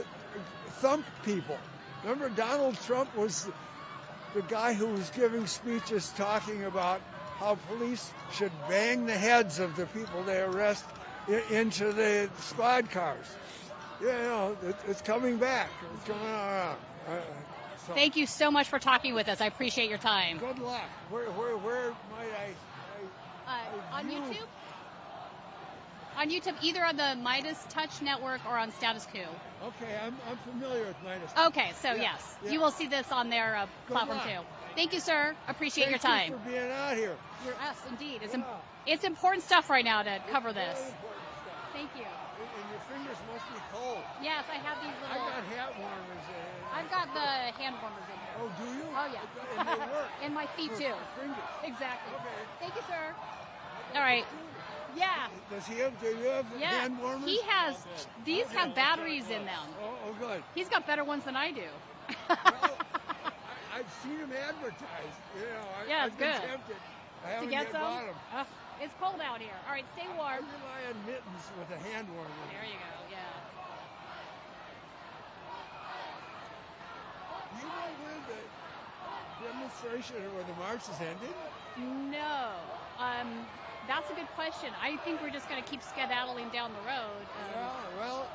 thump people. Remember, Donald Trump was the guy who was giving speeches talking about how police should bang the heads of the people they arrest into the squad cars. It's coming back. It's coming around. Thank you so much for talking with us. I appreciate your time. Good luck. Where might I on YouTube? On YouTube, either on the MeidasTouch network or on Status Coup. Okay, I'm familiar with MeidasTouch. Okay, so yes, you will see this on their platform too. Thank you, sir. Appreciate your time. Thank you for being out here. Yes, indeed. It's important stuff right now to cover this. Thank you. And your fingers must be cold. Yes, I have these little... I got hat warmers in. I've got the hand warmers in here. Oh, do you? Oh, yeah. And they work. And my feet, too. Fingers. Exactly. Okay. Thank you, sir. All right. Yeah. Do you have hand warmers? He has... These have batteries in them. Oh, good. He's got better ones than I do. Well, I've seen them advertised. Yeah, it's I've been good. tempted. I haven't To get yet some? bought them. It's cold out here. All right, stay warm. I rely on mittens with a hand warmer. There you go, yeah. You know where the demonstration or the march has ended? No. That's a good question. I think we're just going to keep skedaddling down the road Well,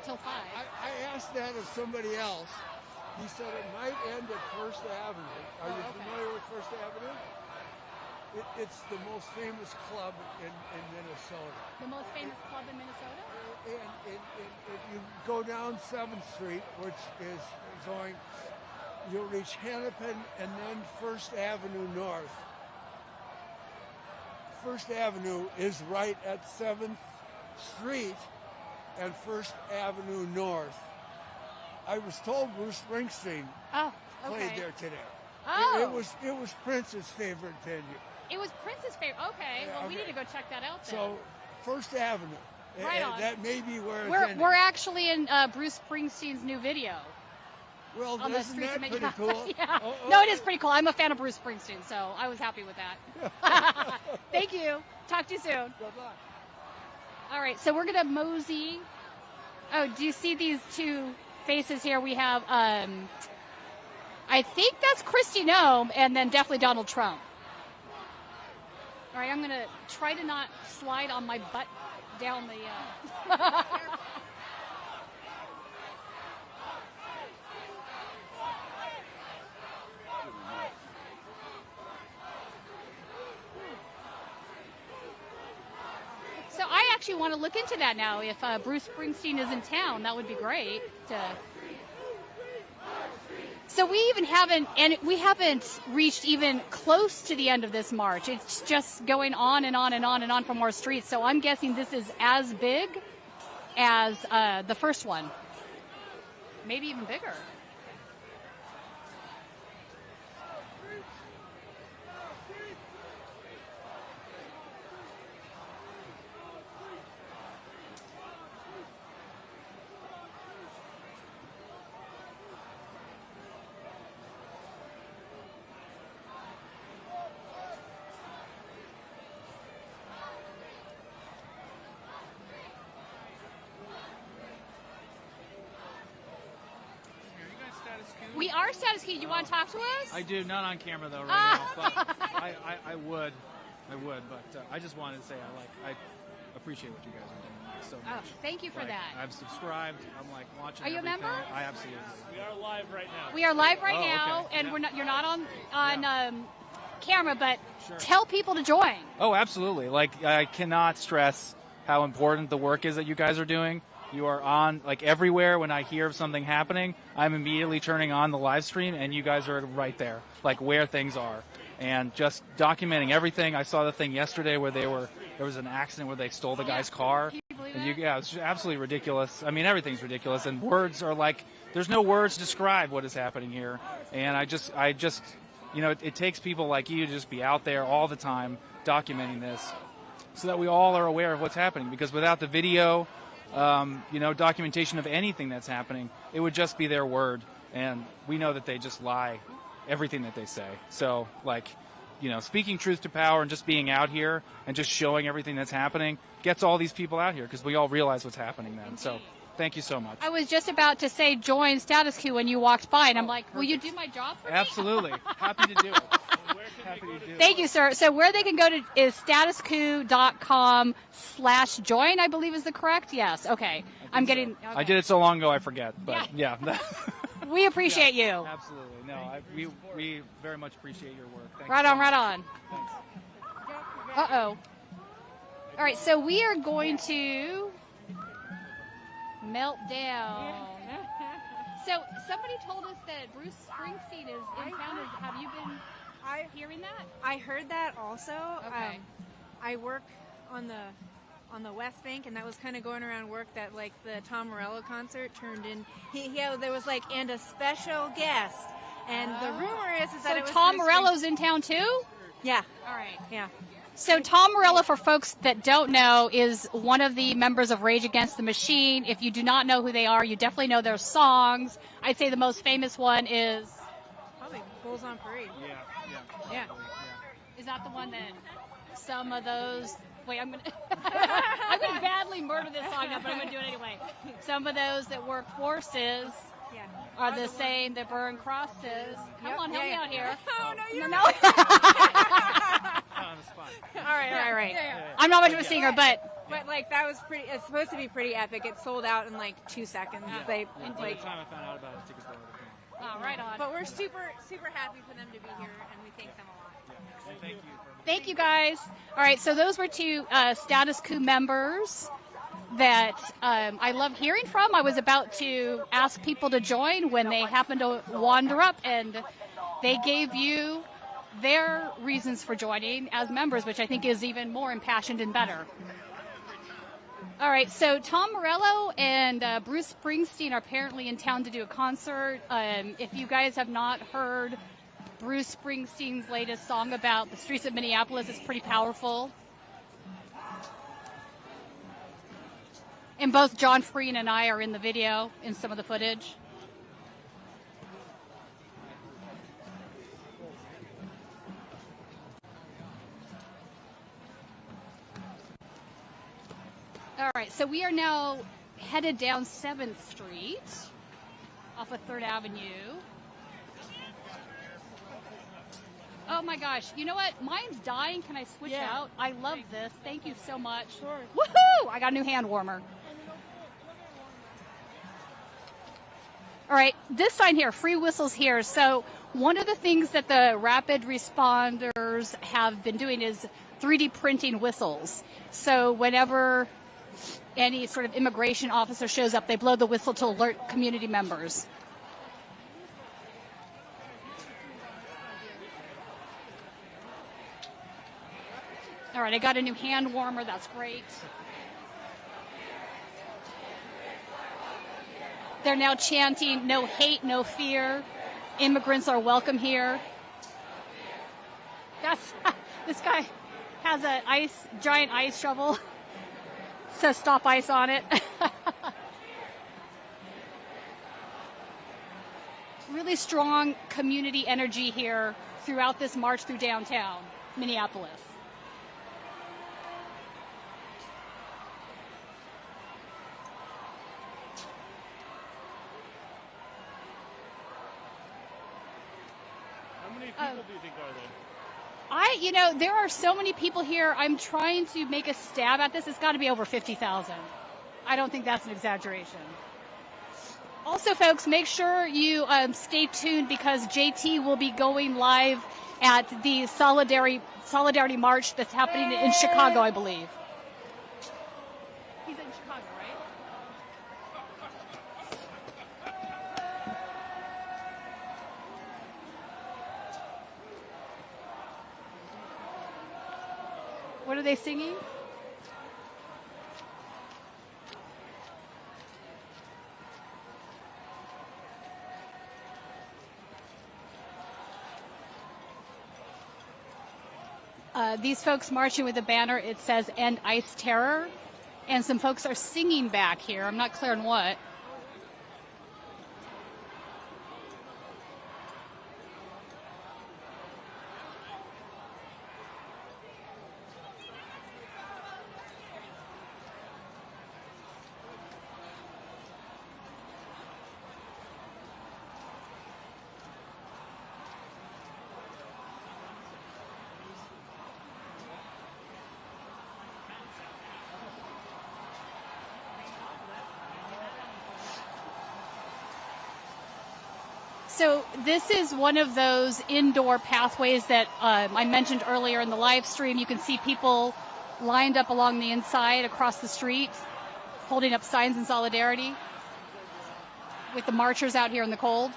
till 5. I asked that of somebody else. He said it might end at First Avenue. Are you familiar with First Avenue? It's the most famous club in Minnesota. The most famous club in Minnesota? And if you go down 7th Street, which is going, you'll reach Hennepin and then First Avenue North. First Avenue is right at 7th Street and First Avenue North. I was told Bruce Springsteen played there today. Oh. It was Prince's favorite venue. It was Prince's favorite. Okay, well, we need to go check that out then. So, First Avenue. Right on. That may be where we're actually in Bruce Springsteen's new video. Well, on the streets of pretty cool? Yeah. No, it is pretty cool. I'm a fan of Bruce Springsteen, so I was happy with that. Thank you. Talk to you soon. Good luck. All right, so we're going to mosey. Oh, do you see these two faces here? We have, I think that's Kristi Noem, and then definitely Donald Trump. All right, I'm going to try to not slide on my butt down the... So I actually want to look into that now. If Bruce Springsteen is in town, that would be great. So we even haven't reached even close to the end of this march. It's just going on and on and on and on for more streets. So I'm guessing this is as big as the first one, maybe even bigger. We are Status Coup. You want to talk to us? I do, not on camera though right now, but I would, but I just wanted to say I appreciate what you guys are doing so much. Oh, thank you for that. I've subscribed. I'm watching. Are you everything. a member? I absolutely. We are live right now. We are live right Oh, now, okay. and Yeah. you're not on camera, but Sure. tell people to join. Oh, absolutely. I cannot stress how important the work is that you guys are doing. You are on, everywhere when I hear of something happening, I'm immediately turning on the live stream, and you guys are right there, where things are. And just documenting everything. I saw the thing yesterday where there was an accident where they stole the guy's car. Can you believe And that? yeah, it's absolutely ridiculous. I mean, everything's ridiculous, and words are there's no words to describe what is happening here. And I just, it takes people like you to just be out there all the time documenting this, so that we all are aware of what's happening. Because without the video, documentation of anything that's happening, it would just be their word, and we know that they just lie everything that they say. So, speaking truth to power and just being out here and just showing everything that's happening gets all these people out here, because we all realize what's happening then. So, thank you so much. I was just about to say join Status Coup when you walked by, and I'm like, will you do my job for me? Absolutely. Happy to do it. Happy to do it. Thank you, sir. So where they can go to is statuscoup.com/join, I believe is the correct? Yes. Okay. I'm getting. Okay. I did it so long ago I forget, but yeah. We appreciate you. Absolutely. No, we very much appreciate your work. Thanks Right so on, much. right on. Thanks. Uh-oh. All right, so we are going to melt down. So somebody told us that Bruce Springsteen is in town. Have you been hearing that? I heard that also. Okay. I work on the West Bank, and that was kind of going around work that the Tom Morello concert turned in. There was and a special guest, and the rumor is that it was Tom Bruce Morello's in town too? Yeah. All right. Yeah. So Tom Morello, for folks that don't know, is one of the members of Rage Against the Machine. If you do not know who they are, you definitely know their songs. I'd say the most famous one is... Probably Bulls on Parade. Yeah. Is that the one that some of those... Wait, I'm going to badly murder this song up, but I'm going to do it anyway. Some of those that work forces are the same that burn crosses. Come on, help me out here. Oh, no, you're No. All right. I'm not much of a singer, but that was pretty. It's supposed to be pretty epic. It sold out in 2 seconds. By the time I found out about it, tickets were already gone. Oh, right on. But we're super happy for them to be here, and we thank them a lot. And thank you. Thank you, guys. All right, so those were two Status Coup members that I love hearing from. I was about to ask people to join when they happened to wander up, and they gave you their reasons for joining as members, which I think is even more impassioned and better. All right, so Tom Morello and Bruce Springsteen are apparently in town to do a concert. If you guys have not heard Bruce Springsteen's latest song about the streets of Minneapolis, it's pretty powerful. And both Jon Farina and I are in the video, in some of the footage. All right, so we are now headed down 7th Street off of 3rd Avenue. Oh my gosh, you know what? Mine's dying. Can I switch out? I love this. Thank you so much. Sure. Woohoo! I got a new hand warmer. All right, this sign here, free whistles here. So one of the things that the rapid responders have been doing is 3D printing whistles. So whenever any sort of immigration officer shows up, they blow the whistle to alert community members. All right, I got a new hand warmer. That's great. They're now chanting, no hate, no fear. Immigrants are welcome here. This guy has a giant ice shovel. Says stop ice on it. Really strong community energy here throughout this march through downtown Minneapolis. people do you think are there? There are so many people here. I'm trying to make a stab at this. It's got to be over 50,000. I don't think that's an exaggeration. Also, folks, make sure you stay tuned because JT will be going live at the Solidarity March that's happening in Chicago, I believe. He's in Chicago, right? What are they singing? These folks marching with a banner, it says "End ICE Terror," and some folks are singing back here. I'm not clear on what. So this is one of those indoor pathways that I mentioned earlier in the live stream. You can see people lined up along the inside across the street, holding up signs in solidarity with the marchers out here in the cold.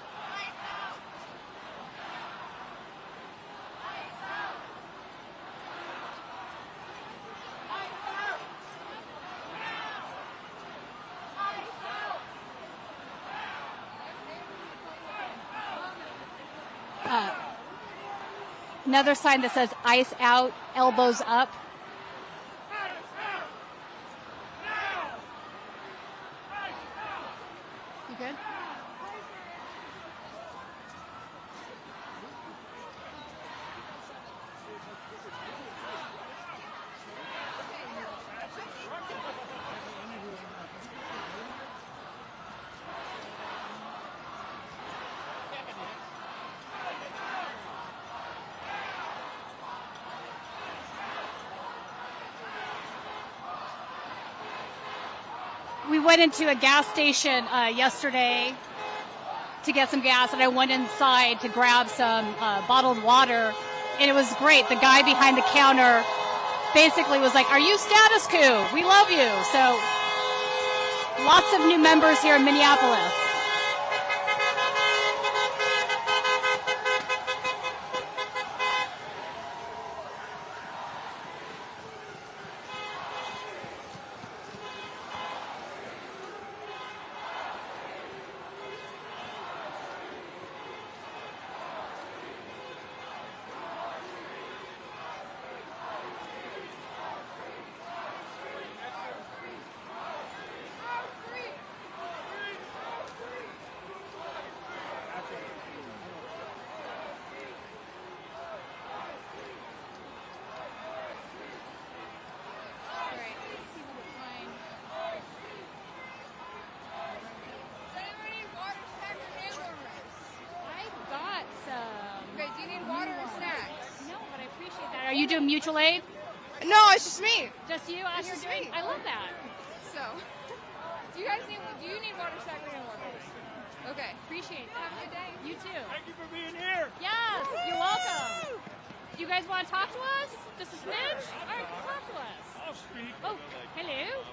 Another sign that says "Ice out, elbows up." You good? We went into a gas station yesterday to get some gas, and I went inside to grab some bottled water, and it was great. The guy behind the counter basically was like, "Are you Status Coup? We love you." So lots of new members here in Minneapolis. Are you doing mutual aid? No, it's just me. Just you out here doing? I love that. So, do you need water staggering and workers? Okay. Appreciate that. Have a good day. You too. Thank you for being here. Yes, you're welcome. Do you guys want to talk to us? Just a smidge? All right, talk to us. I'll speak. Oh, hello.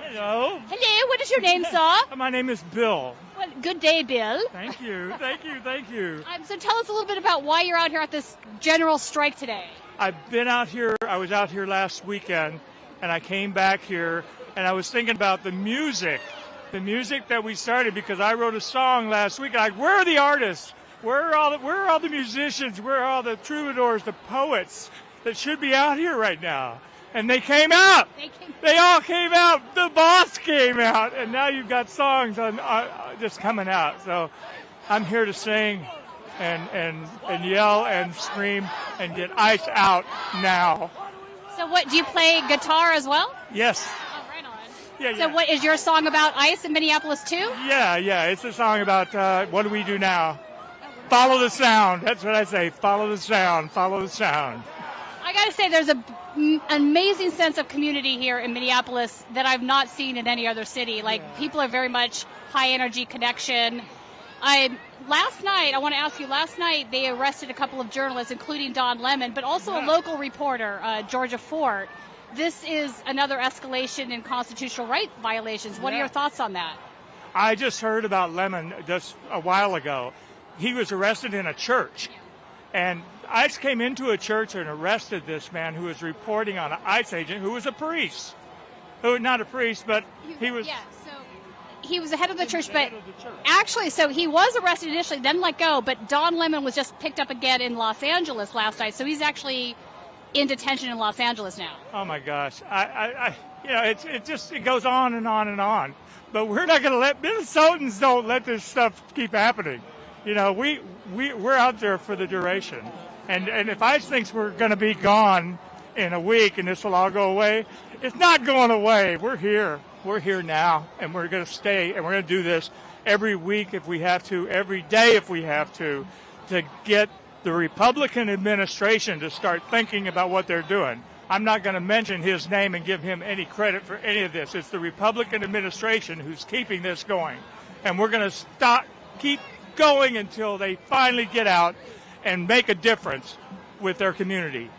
Hello. Hello, what is your name, sir? My name is Bill. Well, good day, Bill. Thank you. Thank you. Thank you. So tell us a little bit about why you're out here at this general strike today. I've been out here. I was out here last weekend, and I came back here, and I was thinking about the music that we started, because I wrote a song last week. Like, where are the artists? Where are all the musicians? Where are all the troubadours, the poets that should be out here right now? And they came out. They all came out. The boss came out, and now you've got songs on just coming out. So I'm here to sing and yell and scream and get ICE out now. So what, do you play guitar as well? Yes. Oh, right on. Yeah. So what, is your song about ICE in Minneapolis too? Yeah. It's a song about what do we do now. Follow the sound. That's what I say. Follow the sound. Follow the sound. I got to say, there's an amazing sense of community here in Minneapolis that I've not seen in any other city. Like, people are very much high energy connection. Last night they arrested a couple of journalists, including Don Lemon, but also a local reporter, Georgia Fort. This is another escalation in constitutional right violations. What are your thoughts on that? I just heard about Lemon just a while ago. He was arrested in a church, and ICE came into a church and arrested this man who was reporting on an ICE agent who was a priest. Not a priest, but he was... Yeah, so he was the head of the church, but actually, so he was arrested initially, then let go, but Don Lemon was just picked up again in Los Angeles last night, so he's actually in detention in Los Angeles now. Oh my gosh. It goes on and on and on. But we're not going to let, Minnesotans don't let this stuff keep happening. You know, we're out there for the duration. And if ICE thinks we're going to be gone in a week and this will all go away, it's not going away. We're here. We're here now, and we're going to stay, and we're going to do this every week if we have to, every day if we have to get the Republican administration to start thinking about what they're doing. I'm not going to mention his name and give him any credit for any of this. It's the Republican administration who's keeping this going. And we're going to keep going until they finally get out and make a difference with their community.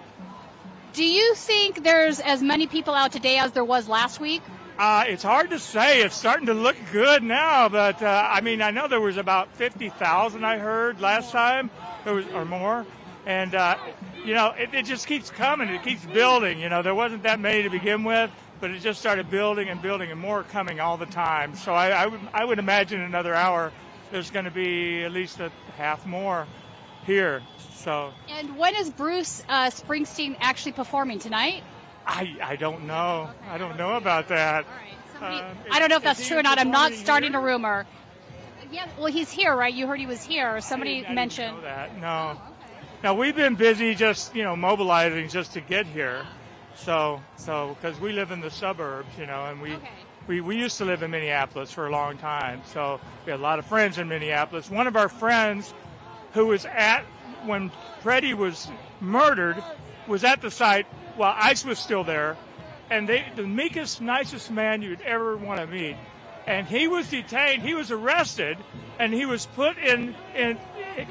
Do you think there's as many people out today as there was last week? It's hard to say. It's starting to look good now, but I know there was about 50,000 I heard last time, or more, and it just keeps coming. It keeps building. There wasn't that many to begin with, but it just started building and building, and more coming all the time. So I would imagine in another hour there's going to be at least a half more here. So. And when is Bruce Springsteen actually performing tonight? I don't know. Okay. I don't know about that. All right. I don't know if that's true or not. I'm not starting a rumor. Yeah, well, he's here, right? You heard he was here. Somebody mentioned. I didn't know that. No. Oh, okay. Now, we've been busy just, mobilizing just to get here. So because we live in the suburbs, and we used to live in Minneapolis for a long time. So we had a lot of friends in Minneapolis. One of our friends who was when Freddie was murdered was at the site while ICE was still there, and the meekest, nicest man you'd ever want to meet. And he was detained, he was arrested, and he was put in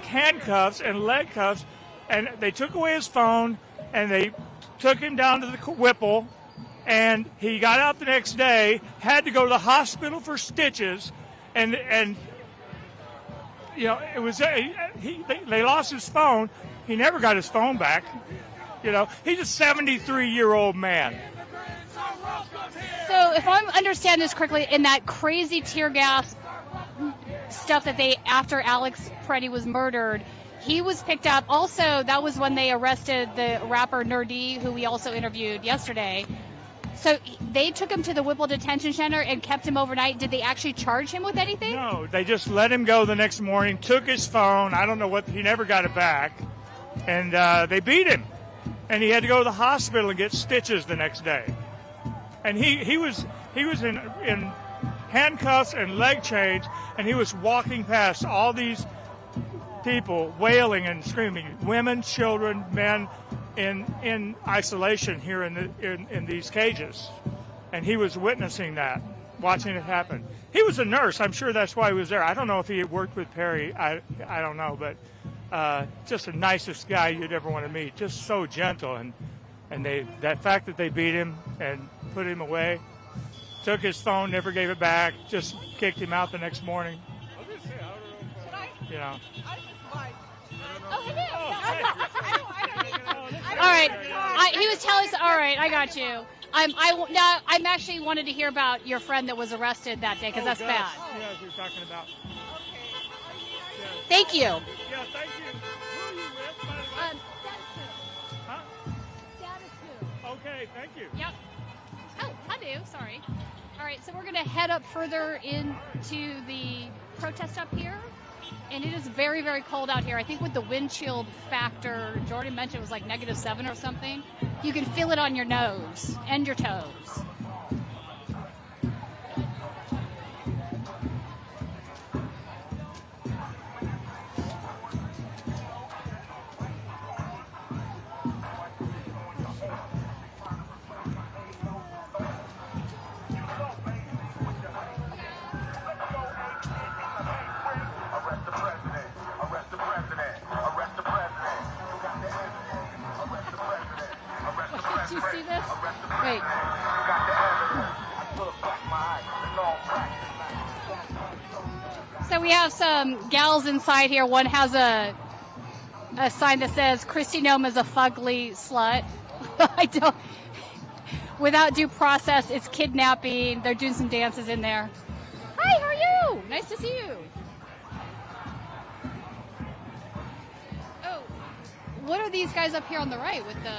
handcuffs and leg cuffs, and they took away his phone, and they took him down to the Whipple, and he got out the next day, had to go to the hospital for stitches, and it was they lost his phone. He never got his phone back. He's a 73-year-old man. So if I'm understanding this correctly, in that crazy tear gas stuff that after Alex Preddy was murdered, he was picked up. Also, that was when they arrested the rapper Nerdy, who we also interviewed yesterday. So they took him to the Whipple Detention Center and kept him overnight. Did they actually charge him with anything? No, they just let him go the next morning, took his phone. I don't know he never got it back. And they beat him. And he had to go to the hospital and get stitches the next day. And he was in handcuffs and leg chains, and he was walking past all these people wailing and screaming, women, children, men, in isolation here in these cages. And he was witnessing that, watching it happen. He was a nurse. I'm sure that's why he was there. I don't know if he had worked with Perry. I don't know, but just the nicest guy you'd ever want to meet. Just so gentle, and that fact that they beat him and put him away, took his phone, never gave it back, just kicked him out the next morning. All right. He was telling us. All right, I got you. I'm actually wanted to hear about your friend that was arrested that day because that's bad. Yeah, we're talking about. Thank you. Yeah, thank you. Who are you with, by the way? Huh? Status Coup. Okay, thank you. Yep. Oh, I do. Sorry. All right, so we're going to head up further into the protest up here. And it is very, very cold out here. I think with the wind chill factor, Jordan mentioned it was like -7 or something. You can feel it on your nose and your toes. Wait. So we have some gals inside here. One has a sign that says, Kristi Noem is a fugly slut. I don't. Without due process, it's kidnapping. They're doing some dances in there. Hi, how are you? Nice to see you. Oh, what are these guys up here on the right with the...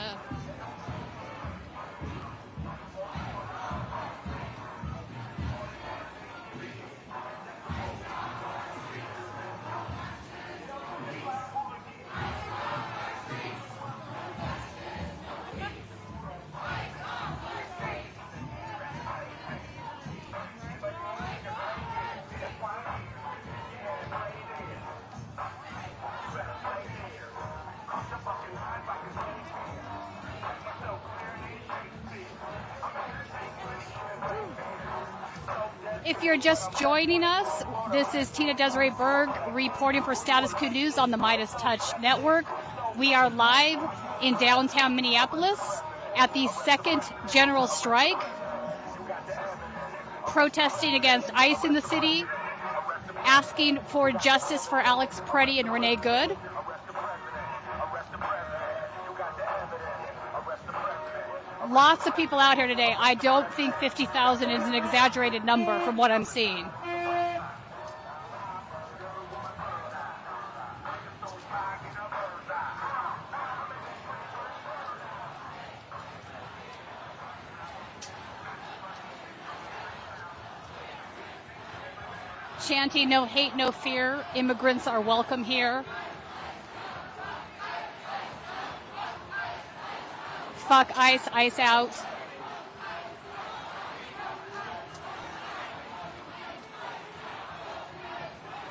If you're just joining us, this is Tina-Desiree Berg reporting for Status Coup News on the MeidasTouch network. We are live in downtown Minneapolis at the second general strike, protesting against ICE in the city, asking for justice for Alex Preddy and Renee Good. Lots of people out here today. I don't think 50,000 is an exaggerated number from what I'm seeing. Chanting, no hate, no fear. Immigrants are welcome here. Fuck ICE, ICE out.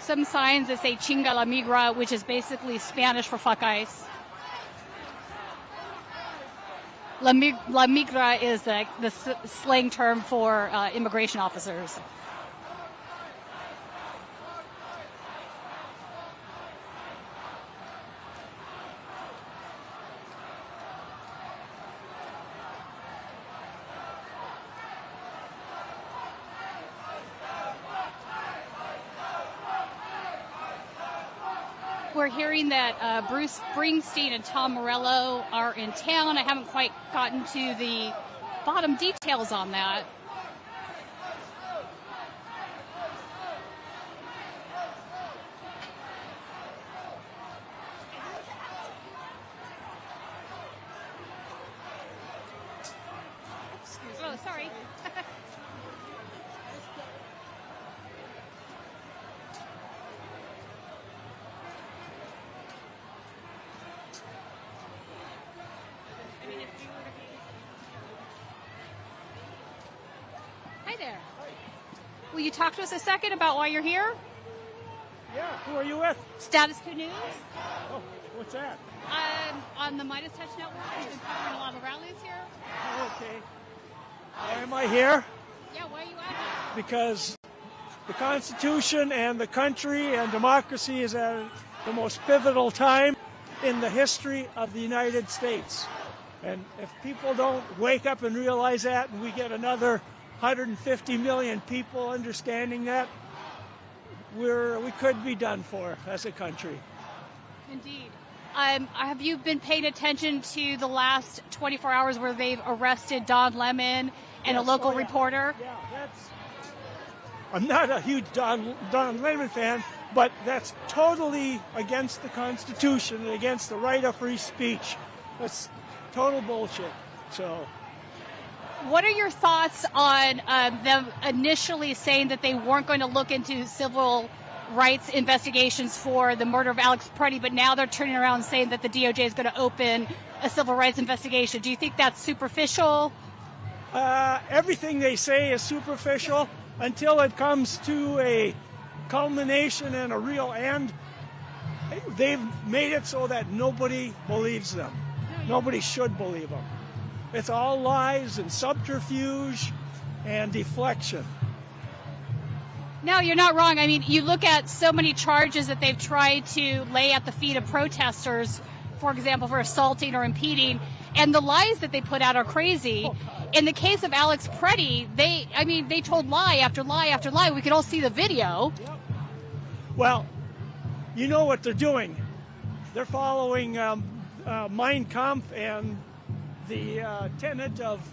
Some signs that say chinga la migra, which is basically Spanish for fuck ICE. La migra is the slang term for immigration officers. We're hearing that Bruce Springsteen and Tom Morello are in town. I haven't quite gotten to the bottom details on that. Oh, sorry. Hi there. Will you talk to us a second about why you're here? Yeah, who are you with? Status Coup News. Oh, what's that? On the MeidasTouch network. We've been covering a lot of rallies here. Okay. Why am I here? Yeah, why are you out here? Because the Constitution and the country and democracy is at the most pivotal time in the history of the United States. And if people don't wake up and realize that, and we get another 150 million people understanding that, we could be done for as a country. Indeed. Have you been paying attention to the last 24 hours where they've arrested Don Lemon and a local reporter? Yeah, I'm not a huge Don Lemon fan, but that's totally against the Constitution and against the right of free speech. That's total bullshit. So, what are your thoughts on them initially saying that they weren't going to look into civil rights investigations for the murder of Alex Preddy, but now they're turning around saying that the DOJ is going to open a civil rights investigation? Do you think that's superficial? Everything they say is superficial until it comes to a culmination and a real end. They've made it so that nobody believes them. Nobody should believe them. It's all lies and subterfuge and deflection. No, you're not wrong. I mean, you look at so many charges that they've tried to lay at the feet of protesters, for example, for assaulting or impeding, and the lies that they put out are crazy. In the case of Alex Preddy, they told lie after lie after lie. We could all see the video. Well, you know what they're doing. They're following Mein Kampf and the tenet of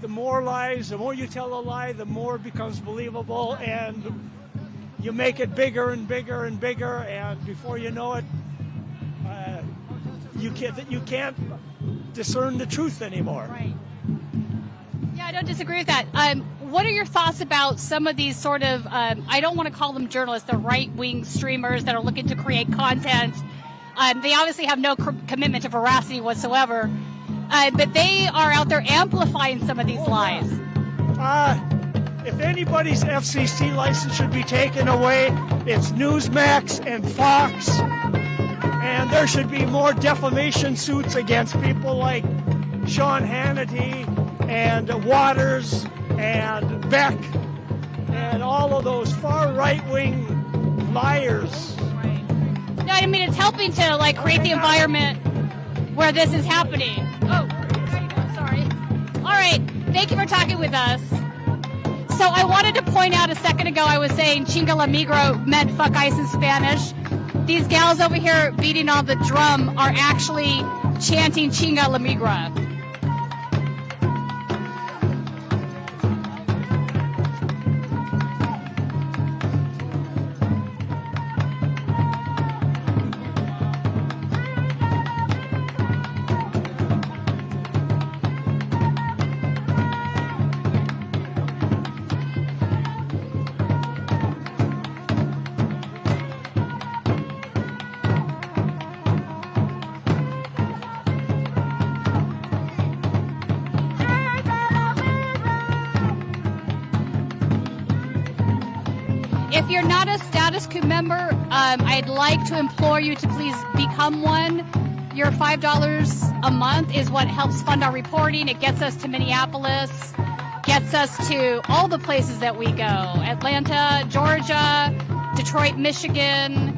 the more lies, the more you tell a lie, the more it becomes believable, and you make it bigger and bigger and bigger, and before you know it, you can't discern the truth anymore. Right. Yeah, I don't disagree with that. What are your thoughts about some of these sort of, I don't want to call them journalists, the right-wing streamers that are looking to create content? They obviously have no commitment to veracity whatsoever, but they are out there amplifying some of these lies. If anybody's FCC license should be taken away, it's Newsmax and Fox, and there should be more defamation suits against people like Sean Hannity and Waters and Beck and all of those far right-wing liars. No, I mean, it's helping to create the environment where this is happening. Oh, sorry. All right, thank you for talking with us. So I wanted to point out a second ago, I was saying chinga la migro meant fuck ice in Spanish. These gals over here beating on the drum are actually chanting chinga la migra. If you're not a Status Coup member, I'd like to implore you to please become one. Your $5 a month is what helps fund our reporting. It gets us to Minneapolis, gets us to all the places that we go. Atlanta, Georgia, Detroit, Michigan,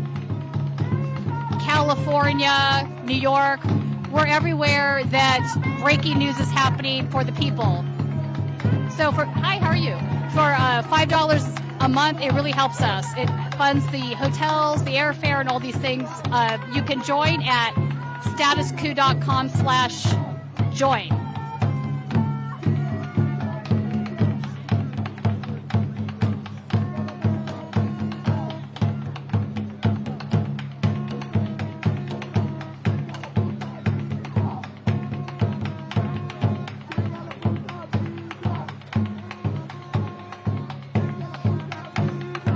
California, New York. We're everywhere that breaking news is happening for the people. So hi, how are you? For $5 a month, it really helps us. It funds the hotels, the airfare, and all these things. You can join at statuscoup.com/join.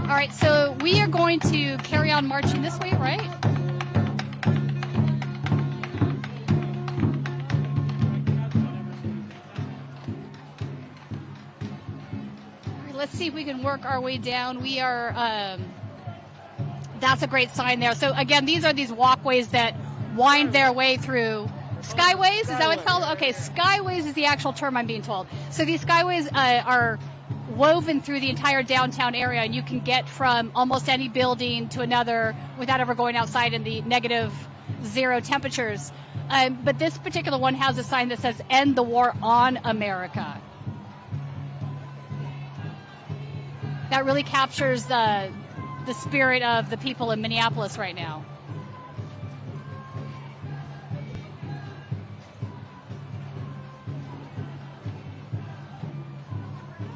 All right, so we are going to carry on marching this way, right? Let's see if we can work our way down. We are, that's a great sign there. So again, these are these walkways that wind their way through. Skyways, is that what it's called? Okay, skyways is the actual term I'm being told. So these skyways are woven through the entire downtown area, and you can get from almost any building to another without ever going outside in the -0 temperatures. But this particular one has a sign that says, "End the war on America." That really captures the spirit of the people in Minneapolis right now.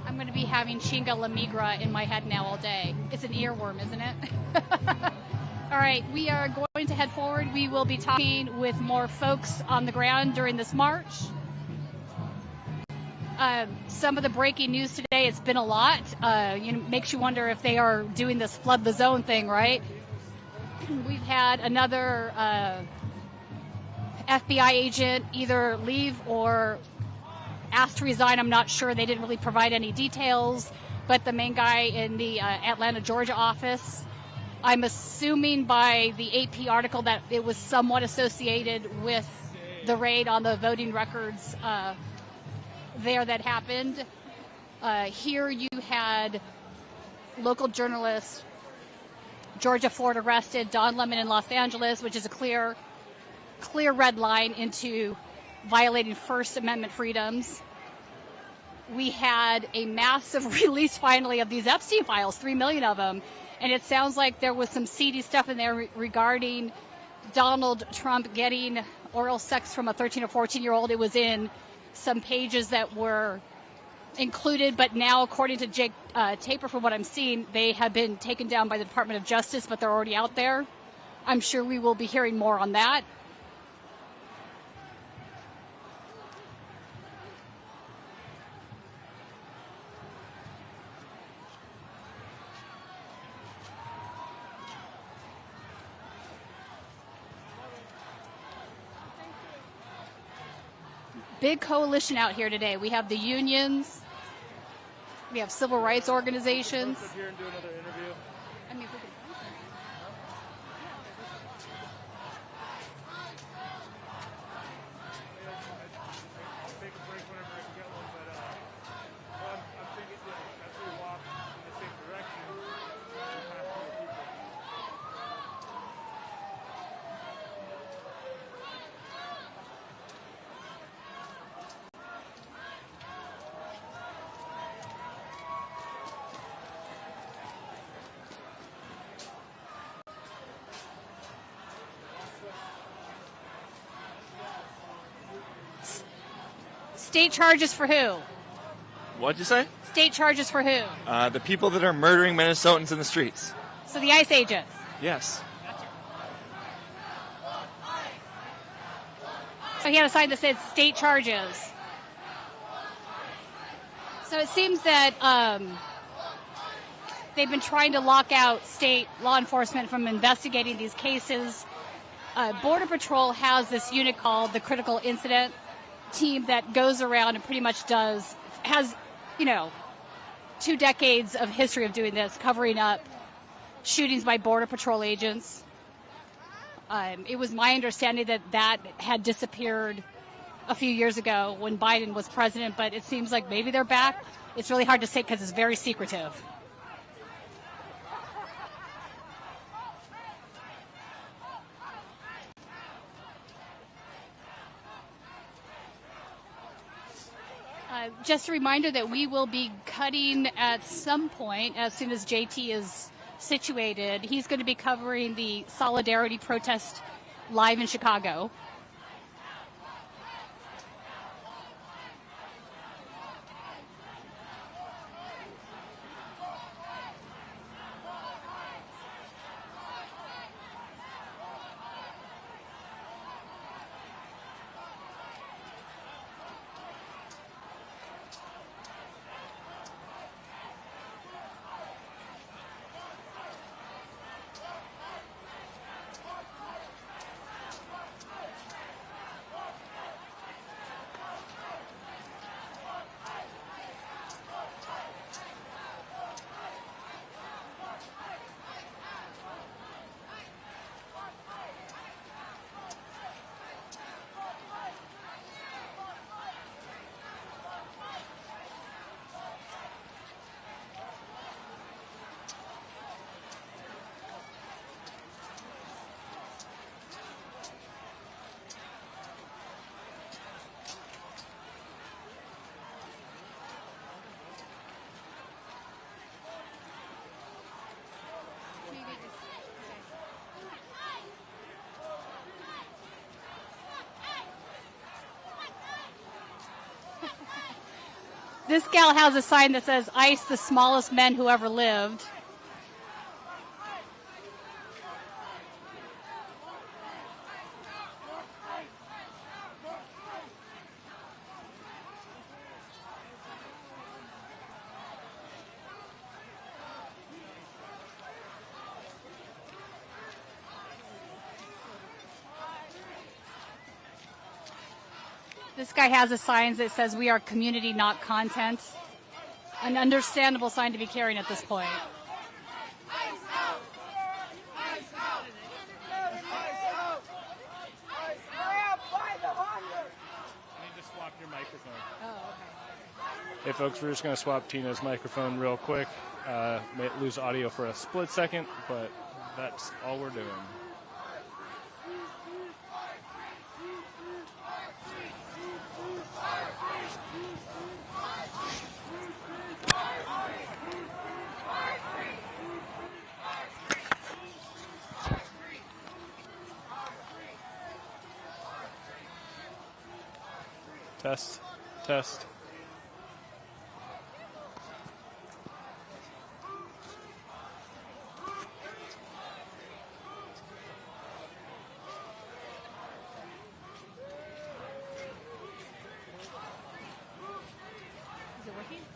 I'm going to be having chinga la migra in my head now all day. It's an earworm, isn't it? All right, we are going to head forward. We will be talking with more folks on the ground during this march. Some of the breaking news today, it's been a lot. Makes you wonder if they are doing this flood the zone thing, right? We've had another FBI agent either leave or asked to resign. I'm not sure. They didn't really provide any details. But the main guy in the Atlanta, Georgia office, I'm assuming by the AP article that it was somewhat associated with the raid on the voting records there that happened. Here you had local journalist Georgia Ford arrested, Don Lemon in Los Angeles, which is a clear red line into violating First Amendment freedoms. we had a massive release finally of these Epstein files, 3 million of them. And it sounds like there was some seedy stuff in there regarding Donald Trump getting oral sex from a 13 or 14-year-old. It was in some pages that were included, but now, according to Jake Taper, from what I'm seeing, they have been taken down by the Department of Justice, but they're already out there. I'm sure we will be hearing more on that. Big coalition out here today. We have the unions. We have civil rights organizations. Here and do another interview. I mean, if we could. Take a break whenever I can get one, but I'm thinking as we walk in the same direction, we pass through people. State charges for who? What'd you say? State charges for who? The people that are murdering Minnesotans in the streets. So the ICE agents. Yes. So he had a sign that said state charges. So it seems that they've been trying to lock out state law enforcement from investigating these cases. Border Patrol has this unit called the Critical Incident Team that goes around and pretty much has 2 decades of history of doing this, covering up shootings by Border Patrol agents. It was my understanding that had disappeared a few years ago when Biden was president, but it seems like maybe they're back. It's really hard to say because it's very secretive. Just a reminder that we will be cutting at some point as soon as JT is situated. He's going to be covering the Solidarity protest live in Chicago. This gal has a sign that says, "ICE, the smallest men who ever lived." This guy has a sign that says, "We are community, not content." An understandable sign to be carrying at this point. Swap your microphone. Oh, okay. Hey, folks, we're just going to swap Tina's microphone real quick. May lose audio for a split second, but that's all we're doing. Test. Test.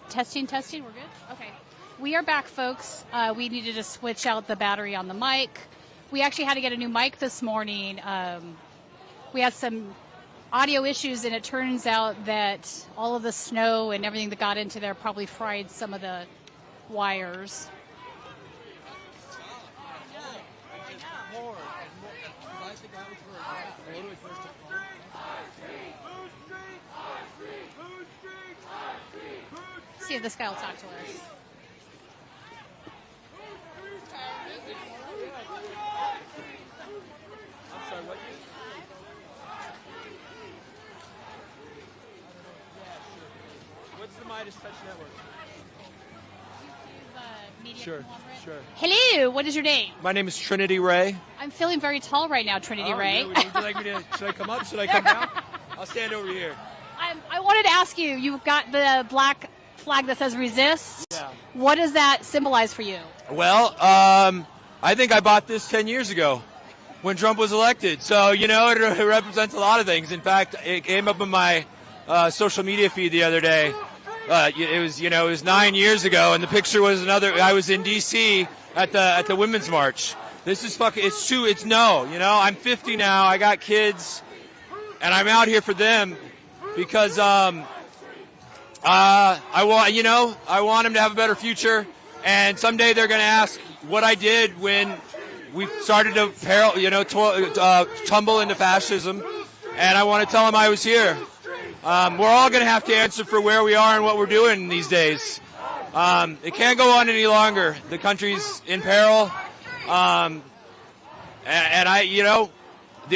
Testing, testing, we're good? Okay. We are back, folks. We needed to switch out the battery on the mic. We actually had to get a new mic this morning. We had some audio issues, and it turns out that all of the snow and everything that got into there probably fried some of the wires. See if this guy will talk to us. What's the MeidasTouch network? Sure, sure. Hello, what is your name? My name is Trinity Ray. I'm feeling very tall right now, Trinity Ray. Yeah, would you like me to? Should I come up? Should I come down? I'll stand over here. I wanted to ask you. You've got the black flag that says "Resist." Yeah. What does that symbolize for you? Well, I think I bought this 10 years ago when Trump was elected. So it represents a lot of things. In fact, it came up in my social media feed the other day. It was 9 years ago, and the picture was I was in D.C. at the Women's March. This is fucking. It's no. I'm 50 now. I got kids, and I'm out here for them because I want them to have a better future, and someday they're going to ask what I did when we started to tumble into fascism, and I want to tell them I was here. We're all going to have to answer for where we are and what we're doing these days. It can't go on any longer. The country's in peril. The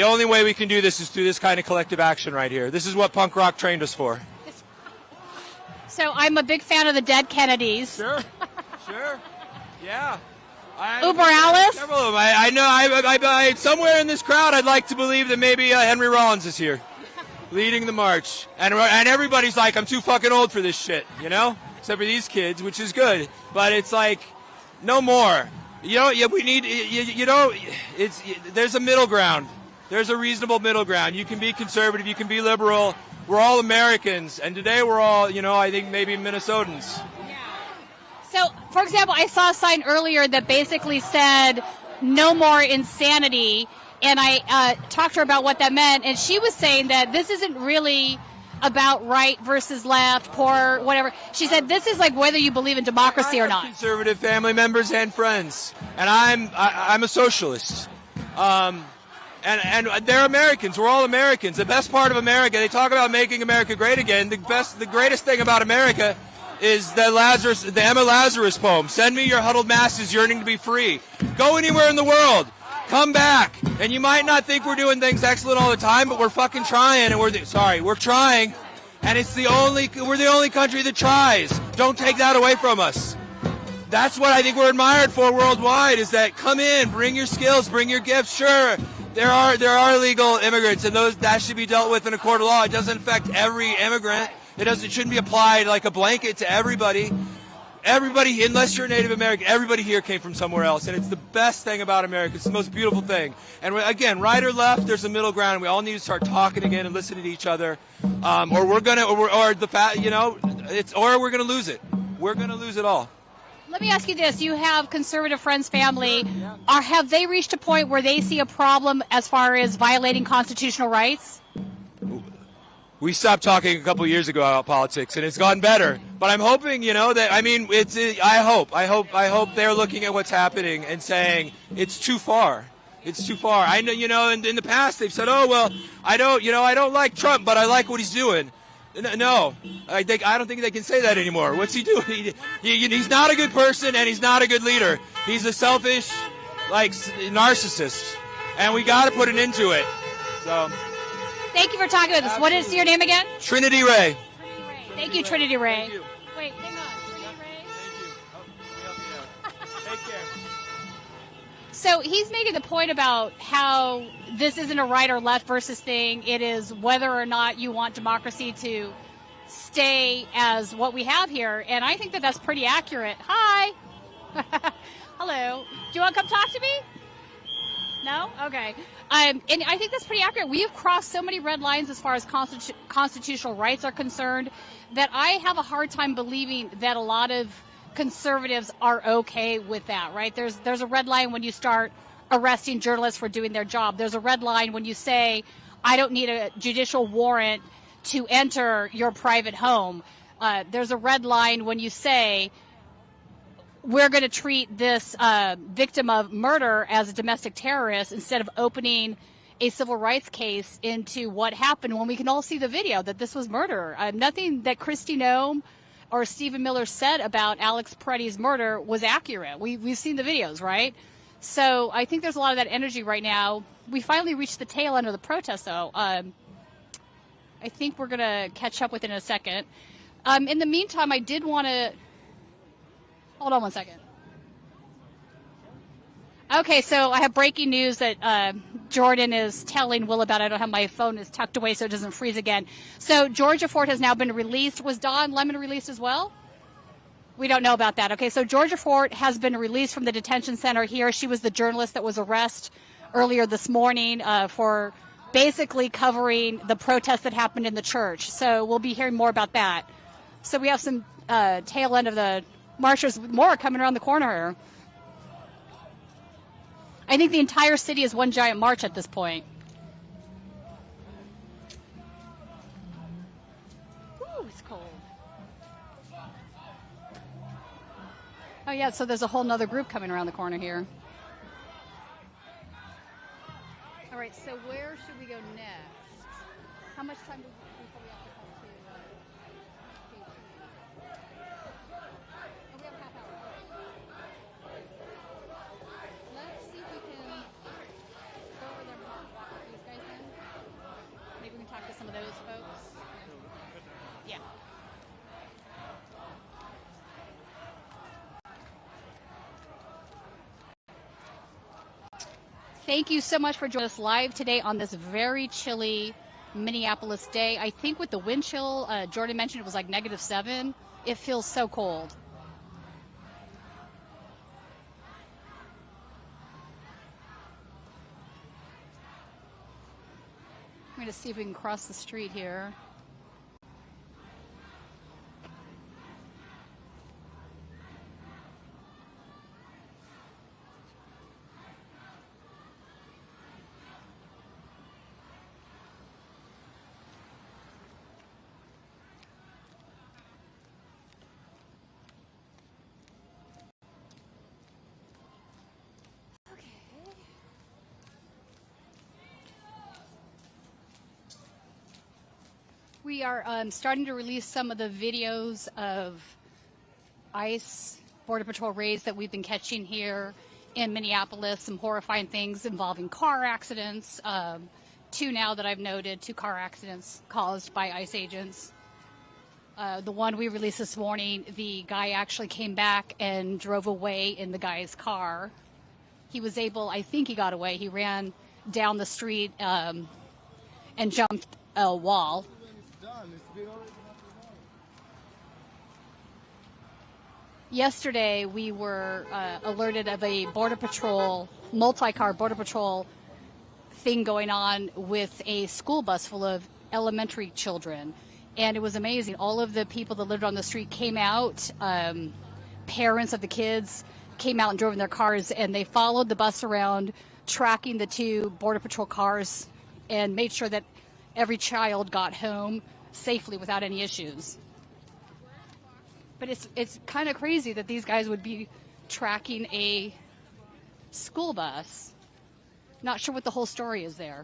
only way we can do this is through this kind of collective action right here. This is what punk rock trained us for. So I'm a big fan of the Dead Kennedys. Sure. Yeah. Uber Alice. Several of them. I know. I somewhere in this crowd, I'd like to believe that maybe Henry Rollins is here, leading the march, and everybody's like, I'm too fucking old for this shit, except for these kids, which is good, but it's like, no more. We need. There's a middle ground. There's a reasonable middle ground. You can be conservative. You can be liberal. We're all Americans, and today we're all, I think maybe Minnesotans. So, for example, I saw a sign earlier that basically said, "No more insanity." And I talked to her about what that meant, and she was saying that this isn't really about right versus left, poor, whatever. She said this is like whether you believe in democracy or not. Conservative family members and friends, and I'm a socialist, and they're Americans. We're all Americans. The best part of America, they talk about making America great again. The greatest thing about America is the Emma Lazarus poem. Send me your huddled masses yearning to be free. Go anywhere in the world. Come back. And you might not think we're doing things excellent all the time, but we're fucking trying, and we're trying. And we're the only country that tries. Don't take that away from us. That's what I think we're admired for worldwide, is that come in, bring your skills, bring your gifts. Sure, there are illegal immigrants, and that should be dealt with in a court of law. It doesn't affect every immigrant. It shouldn't be applied like a blanket to everybody. Everybody, unless you're a Native American, everybody here came from somewhere else, and it's the best thing about America. It's the most beautiful thing. And again, right or left, there's a middle ground. We all need to start talking again and listening to each other, or we're gonna lose it. We're gonna lose it all. Let me ask you this: you have conservative friends, family. Have they reached a point where they see a problem as far as violating constitutional rights? We stopped talking a couple years ago about politics, and it's gotten better. But I'm hoping, I hope they're looking at what's happening and saying it's too far. It's too far. I know, in the past they've said, oh well, I don't like Trump, but I like what he's doing. No, I don't think they can say that anymore. What's he doing? He's not a good person, and he's not a good leader. He's a selfish, narcissist, and we got to put an end to it. So. Thank you for talking with us. What is your name again? Trinity Ray. Thank you, Trinity Ray. Thank you. Wait, hang on. Trinity Ray? Thank you. Take care. So he's making the point about how this isn't a right or left versus thing. It is whether or not you want democracy to stay as what we have here. And I think that that's pretty accurate. Hi. Hello. Do you want to come talk to me? No? Okay. And I think that's pretty accurate. We have crossed so many red lines as far as constitutional rights are concerned that I have a hard time believing that a lot of conservatives are okay with that, right? There's a red line when you start arresting journalists for doing their job. There's a red line when you say, I don't need a judicial warrant to enter your private home. There's a red line when you say, we're going to treat this victim of murder as a domestic terrorist instead of opening a civil rights case into what happened when we can all see the video that this was murder. Nothing that Kristi Noem or Stephen Miller said about Alex Peretti's murder was accurate. We've seen the videos, right? So I think there's a lot of that energy right now. We finally reached the tail end of the protest, though. I think we're going to catch up with it in a second. In the meantime, I did want to... Hold on one second. Okay, so I have breaking news that Jordan is telling Will about. I don't have my phone is tucked away so it doesn't freeze again. So Georgia Ford has now been released. Was Dawn Lemon released as well? We don't know about that. Okay, so Georgia Ford has been released from the detention center here. She was the journalist that was arrested earlier this morning for basically covering the protest that happened in the church. So we'll be hearing more about that. So we have some tail end of the marchers, more coming around the corner here. I think the entire city is one giant march at this point. Ooh, it's cold. Oh, yeah, so there's a whole nother group coming around the corner here. All right, so where should we go next? How much time before we have to come to KT? Oh, we have a half hour. Let's see if we can go over there and walk with these guys then. Maybe we can talk to some of those folks. Yeah. Thank you so much for joining us live today on this very chilly Minneapolis day. I think with the wind chill, Jordan mentioned it was like -7. It feels so cold. I'm going to see if we can cross the street here. We are starting to release some of the videos of ICE Border Patrol raids that we've been catching here in Minneapolis, some horrifying things involving car accidents. 2 now that I've noted, 2 car accidents caused by ICE agents. The one we released this morning, the guy actually came back and drove away in the guy's car. He was able, I think he got away. He ran down the street and jumped a wall. Yesterday, we were alerted of a Border Patrol, multi-car Border Patrol thing going on with a school bus full of elementary children. And it was amazing. All of the people that lived on the street came out. Parents of the kids came out and drove in their cars, and they followed the bus around, tracking the 2 Border Patrol cars, and made sure that every child got home safely without any issues. But it's kind of crazy that these guys would be tracking a school bus. Not sure what the whole story is there.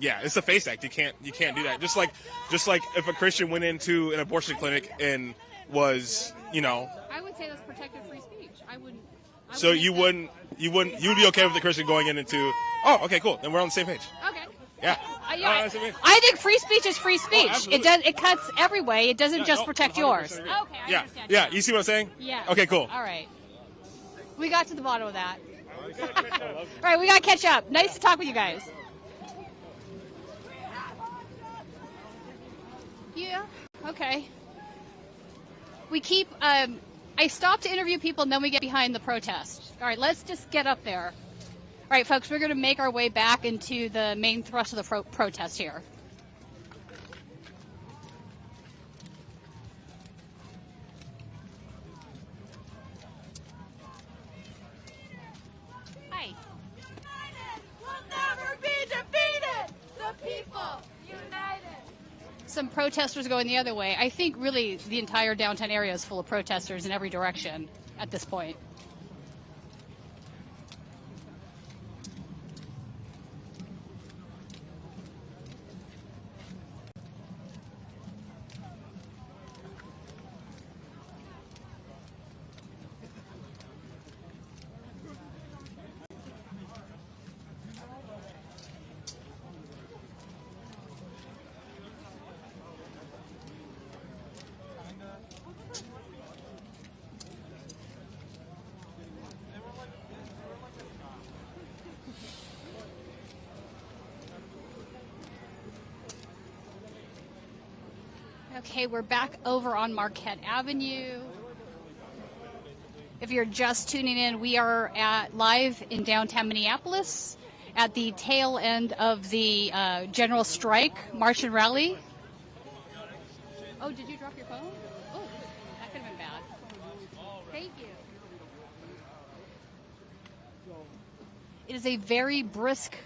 Yeah, it's a face act. You can't do that. Just like if a Christian went into an abortion clinic and was, I would say that's protected free speech. So you would be okay with the Christian going into? Oh, okay, cool. Then we're on the same page. Okay. Yeah. I think free speech is free speech. It cuts every way. It doesn't just protect 100% yours. agree. Okay, I understand. Yeah. You see what I'm saying? Yeah. Okay, cool. All right. We got to the bottom of that. All right, we got to catch up. Nice to talk with you guys. Yeah. Okay. We keep. I stop to interview people, and then we get behind the protest. All right, let's just get up there. All right, folks, we're going to make our way back into the main thrust of the protest here. Hi. We'll never be defeated. The people united. Some protesters going the other way. I think really the entire downtown area is full of protesters in every direction at this point. Okay, we're back over on Marquette Avenue. If you're just tuning in, we are live in downtown Minneapolis at the tail end of the general strike, march and rally. Oh, did you drop your phone? Oh, that could have been bad. Thank you. It is a very brisk,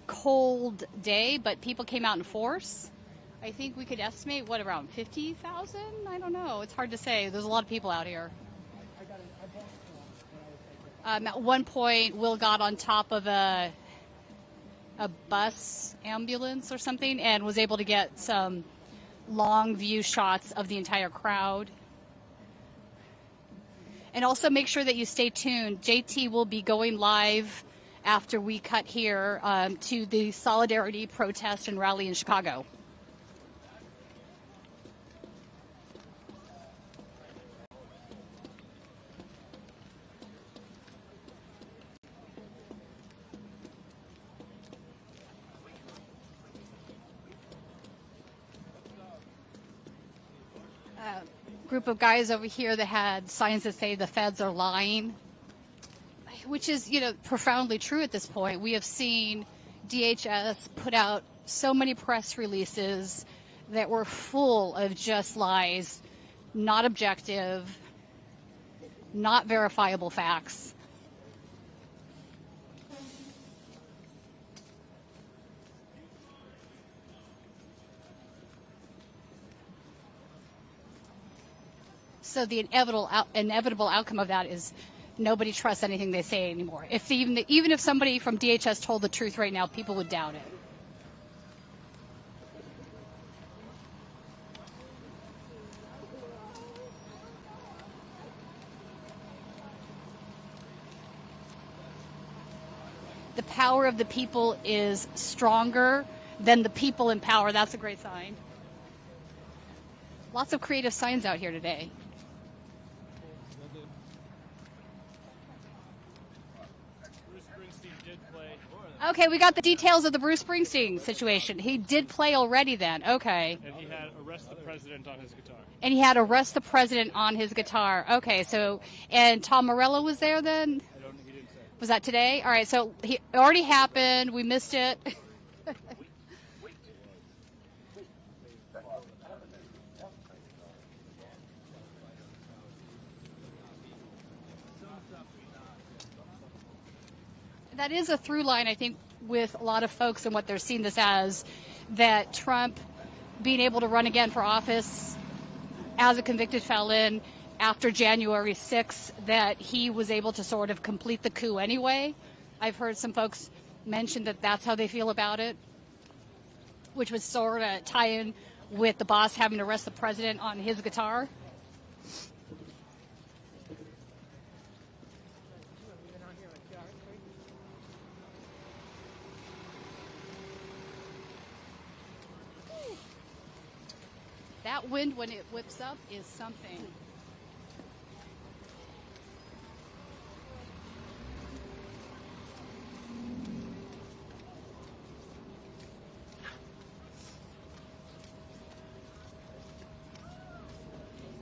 cold day, but people came out in force. I think we could estimate, around 50,000? I don't know. It's hard to say. There's a lot of people out here. At one point, Will got on top of a bus ambulance or something and was able to get some long view shots of the entire crowd. And also make sure that you stay tuned. JT will be going live after we cut here to the Solidarity protest and rally in Chicago. Group of guys over here that had signs that say the feds are lying, which is, profoundly true at this point. We have seen DHS put out so many press releases that were full of just lies, not objective, not verifiable facts. So the inevitable outcome of that is nobody trusts anything they say anymore. Even if somebody from DHS told the truth right now, people would doubt it. The power of the people is stronger than the people in power. That's a great sign. Lots of creative signs out here today. Okay, we got the details of the Bruce Springsteen situation. He did play already then. Okay. And he had Arrest the President on his guitar. Okay, so, and Tom Morello was there then? He didn't say. Was that today? All right, so it already happened. We missed it. That is a through line, I think, with a lot of folks and what they're seeing this as, that Trump being able to run again for office as a convicted felon after January 6th, that he was able to sort of complete the coup anyway. I've heard some folks mention that that's how they feel about it. which would sort of tie in with the boss having to arrest the president on his guitar. That wind, when it whips up, is something.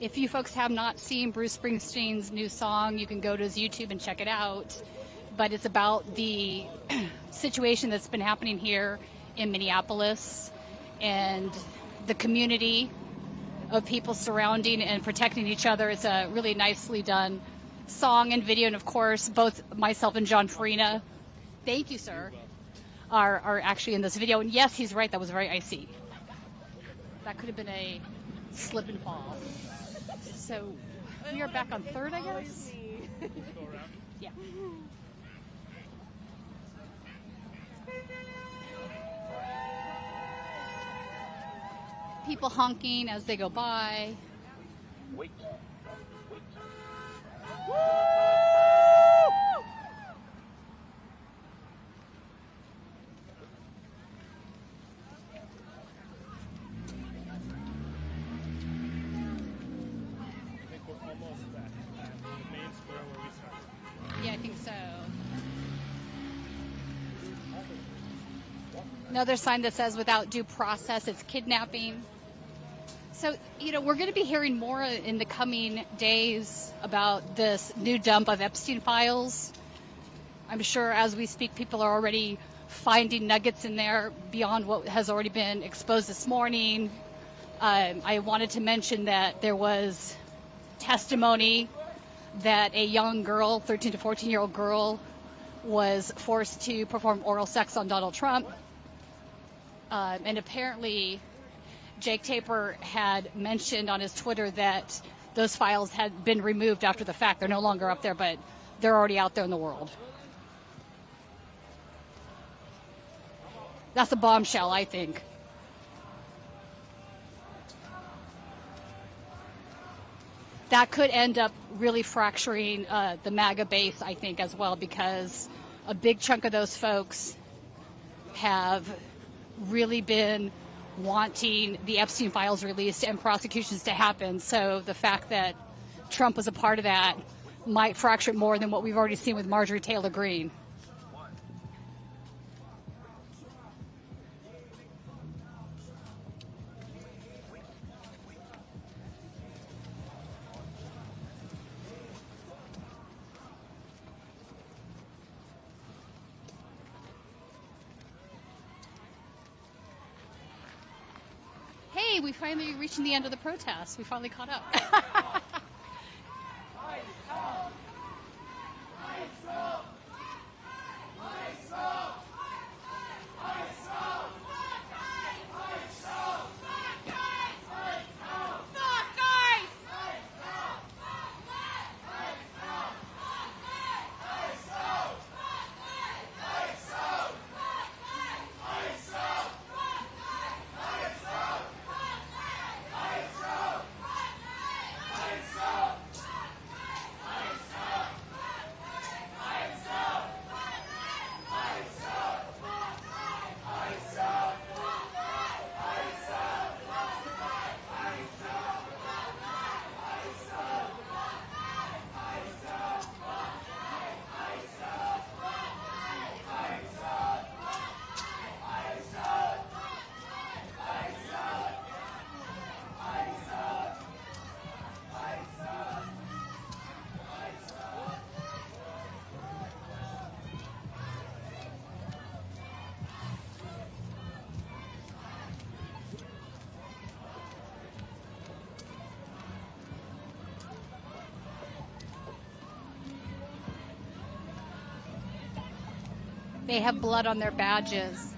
If you folks have not seen Bruce Springsteen's new song, you can go to his YouTube and check it out. But it's about the situation that's been happening here in Minneapolis and the community of people surrounding and protecting each other. It's a really nicely done song and video. And of course, both myself and Jon Farina, thank you, sir, are actually in this video. And yes, he's right, that was very icy. That could have been a slip and fall. So we are back on 3rd, I guess? Yeah. People honking as they go by. Wait. Yeah, I think so. Another sign that says without due process, it's kidnapping. So, you know, we're going to be hearing more in the coming days about this new dump of Epstein files. I'm sure as we speak, people are already finding nuggets in there beyond what has already been exposed this morning. I wanted to mention that there was testimony that a young girl, 13 to 14-year-old girl, was forced to perform oral sex on Donald Trump. And apparently Jake Tapper had mentioned on his Twitter that those files had been removed after the fact. They're no longer up there, but they're already out there in the world. That's a bombshell, I think. That could end up really fracturing the MAGA base, I think, as well, because a big chunk of those folks have really been wanting the Epstein files released and prosecutions to happen. So the fact that Trump was a part of that might fracture it more than what we've already seen with Marjorie Taylor Greene. Hey, we finally reached the end of the protest. We finally caught up. They have blood on their badges.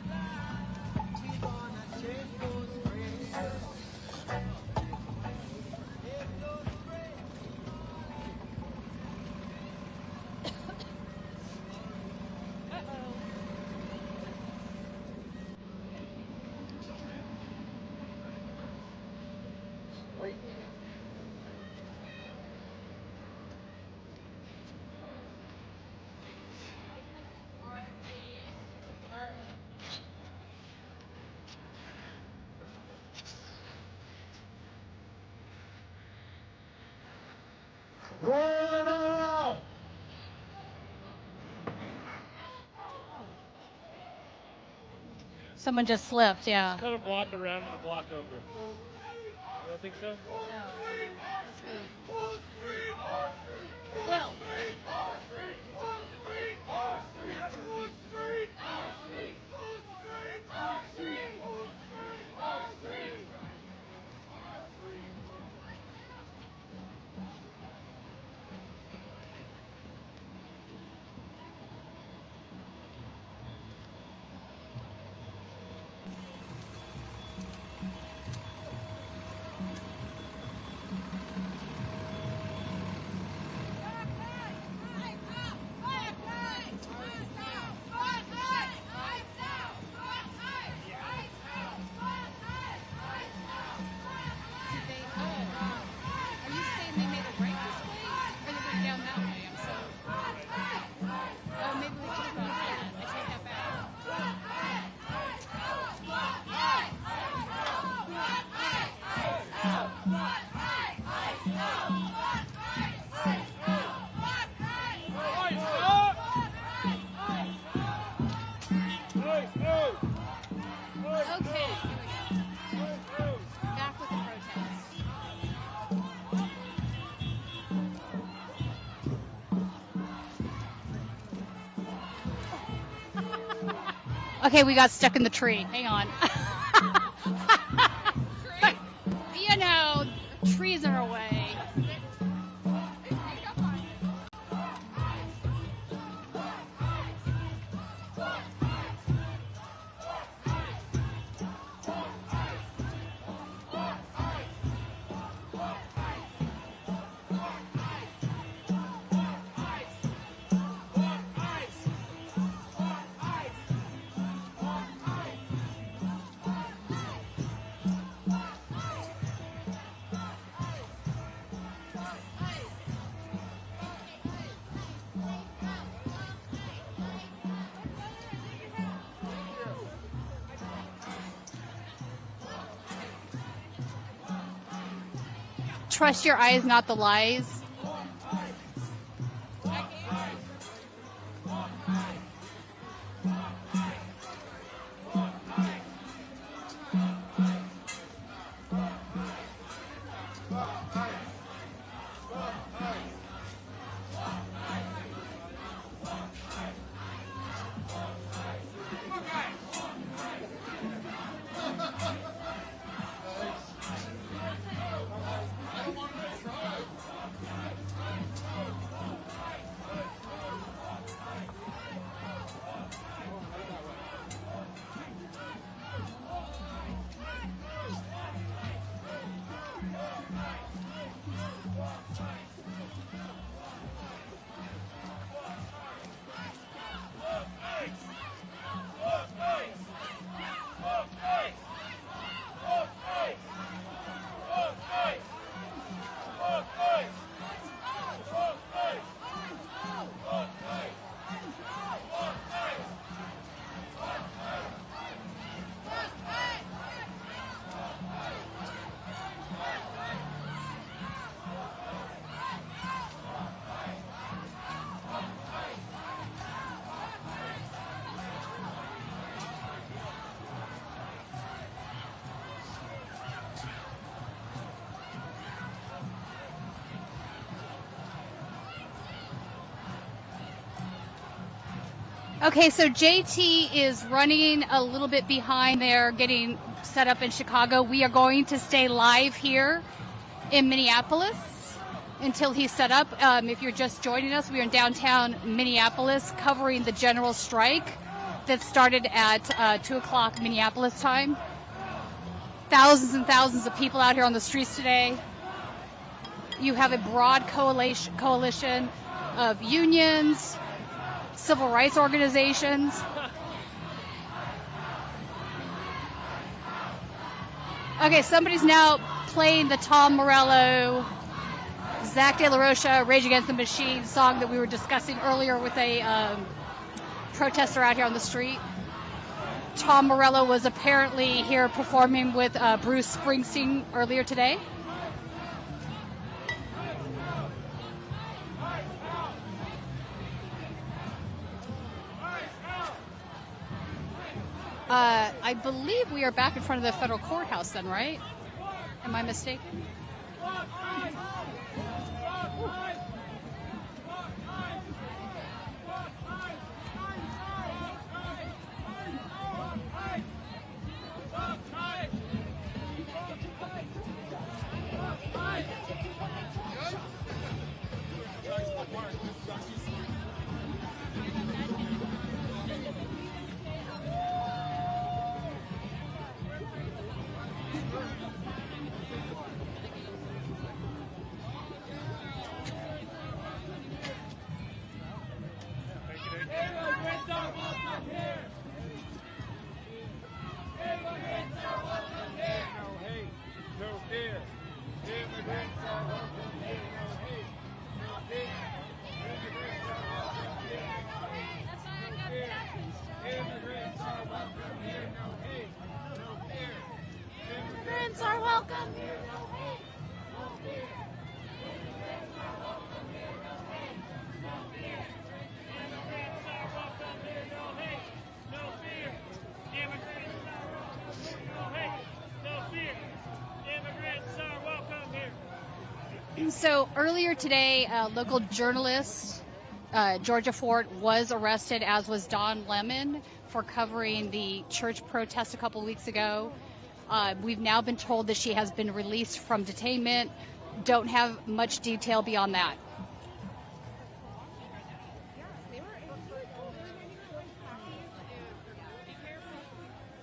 Someone just slipped, yeah. Kind of blocked around and blocked over. You don't think so? Well. Okay, we got stuck in the tree. Hang on. You know, trees in our way. Trust your eyes, not the lies. Okay, so JT is running a little bit behind there, getting set up in Chicago. We are going to stay live here in Minneapolis until he's set up. If you're just joining us, we are in downtown Minneapolis covering the general strike that started at 2 o'clock Minneapolis time. Thousands and thousands of people out here on the streets today. You have a broad coalition of unions, civil rights organizations. Okay, somebody's now playing the Tom Morello, Zach De La Rocha, Rage Against the Machine song that we were discussing earlier with a protester out here on the street. Tom Morello was apparently here performing with Bruce Springsteen earlier today. I believe we are back in front of the federal courthouse then, right? Am I mistaken? Immigrants are welcome. So earlier today, local journalist Georgia Fort was arrested, as was Don Lemon, for covering the church protest a couple weeks ago. We've now been told that she has been released from detainment. Don't have much detail beyond that.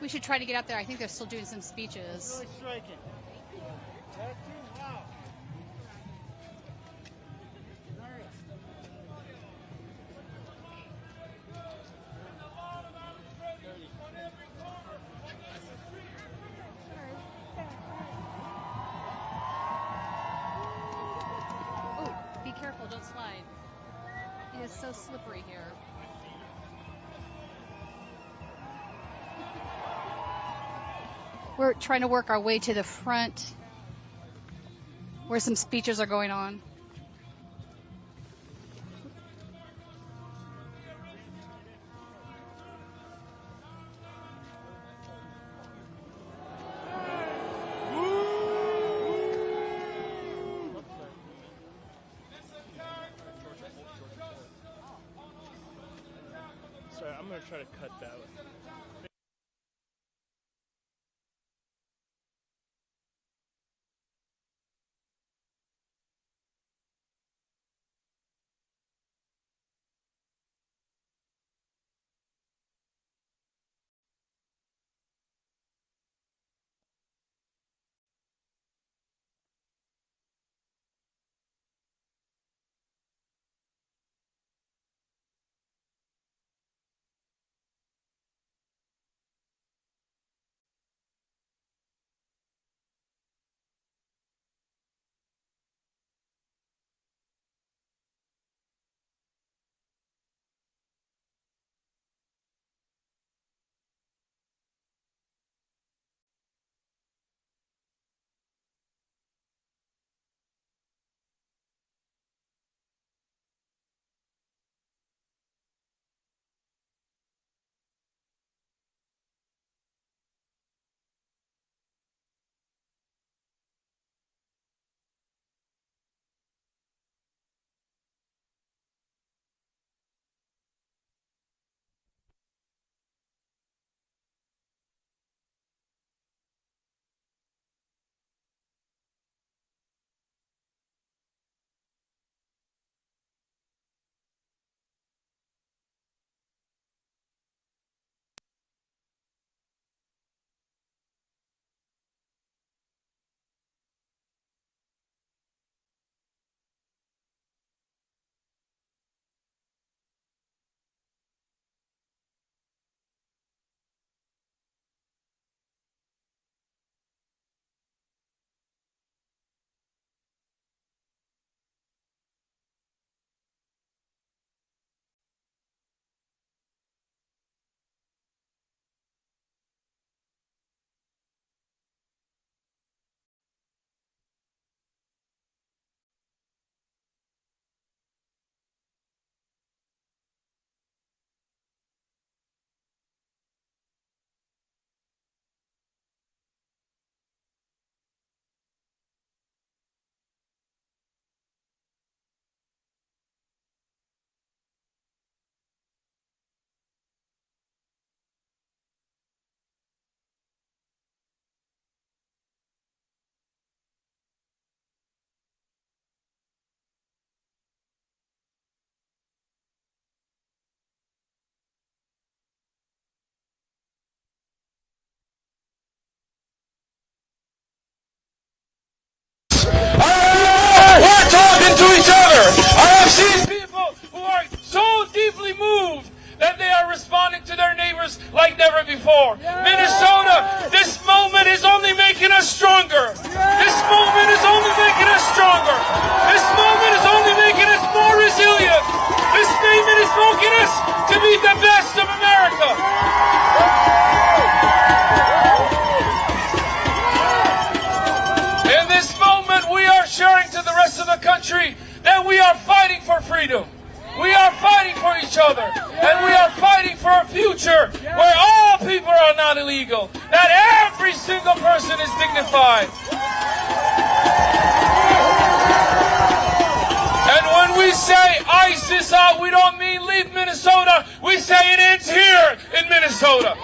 We should try to get out there. I think they're still doing some speeches. Really striking. Wow. Oh, be careful, don't slide. It is so slippery here. We're trying to work our way to the front where some speeches are going on. Sorry, I'm going to try to cut that. to each other. I have seen people who are so deeply moved that they are responding to their neighbors like never before. Minnesota, this moment is only making us stronger. This moment is only making us stronger. This moment is only making us more resilient. This moment is making us to be the best of America. In this moment, we are sharing to the rest of the country that we are fighting for freedom. We are fighting for each other, and we are fighting for a future where all people are not illegal, that every single person is dignified. And when we say ICE is out, we don't mean leave Minnesota, we say it ends here in Minnesota.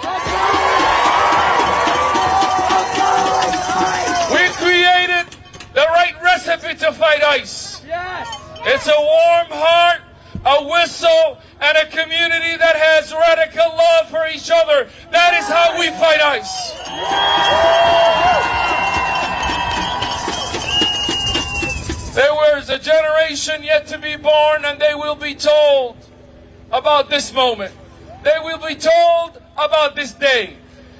We created the right recipe to fight ICE. It's a warm heart, a whistle, and a community that has radical love for each other. That is how we fight ICE. There was a generation yet to be born, and they will be told about this moment. They will be told about this day.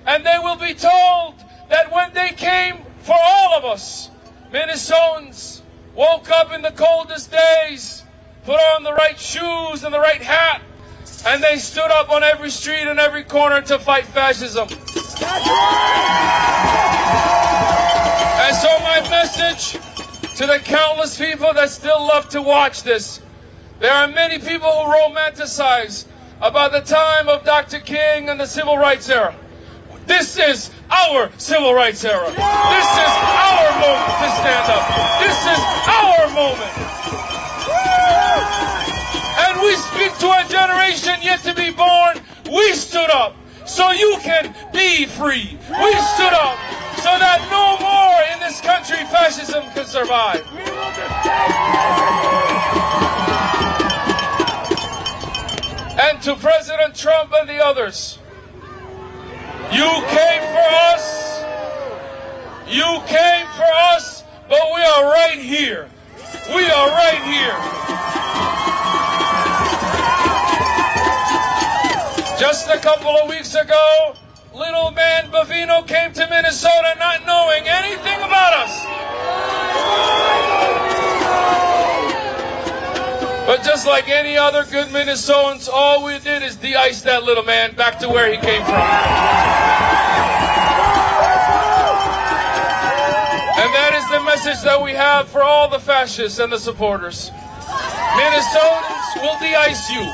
And they will be told that when they came for all of us, Minnesotans woke up in the coldest days, put on the right shoes and the right hat, and they stood up on every street and every corner to fight fascism. And so my message to the countless people that still love to watch this, there are many people who romanticize about the time of Dr. King and the civil rights era. This is our civil rights era. This is our moment to stand up. This is our moment. And we speak to a generation yet to be born. We stood up so you can be free. We stood up so that no more in this country fascism can survive. And to President Trump and the others, you came for us. You came for us, but we are right here. We are right here. Just a couple of weeks ago, little man Bavino came to Minnesota not knowing anything about us. But just like any other good Minnesotans, all we did is de-ice that little man back to where he came from. And that is the message that we have for all the fascists and the supporters. Minnesotans will de-ice you.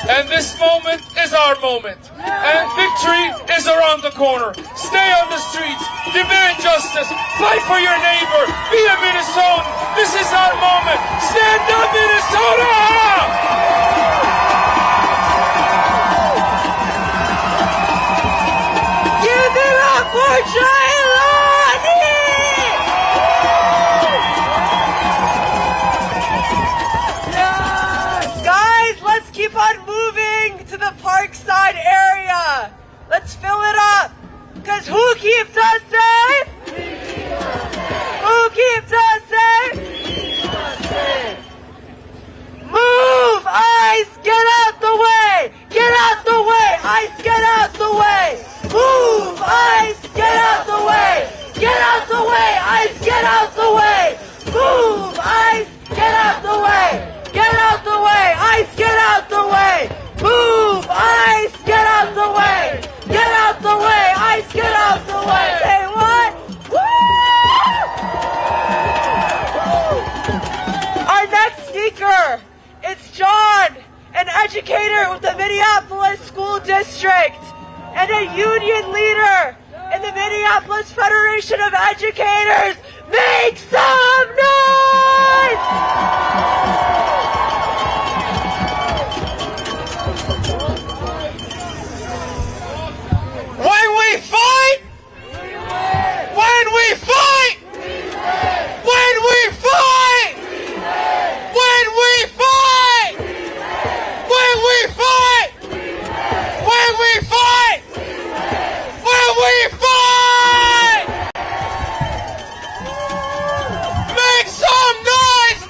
And this moment is our moment. And victory is around the corner. Stay on the streets. Demand justice. Fight for your neighbor. Be a Minnesotan. This is our moment. Stand up, Minnesota! Give it up for Chariton! Guys, let's keep on moving to the Parkside area. Let's fill it up. Because who keeps us safe? Who keeps us safe? Move, ICE! Get out the way! Get out the way! ICE, get out the way! Move, ICE! Get out the way! Get out the way! ICE, get out the way! Move, ICE! Get out the way! Get out the way! ICE, get out the way! Move, ICE! Get out the way! Get out the way! ICE, get out the way! Say what? Woo! Our next speaker, it's John, an educator with the Minneapolis School District and a union leader in the Minneapolis Federation of Educators. Make some noise! When we fight, when we fight, when we fight, when we fight, when we fight, when we fight, when we fight, make some noise,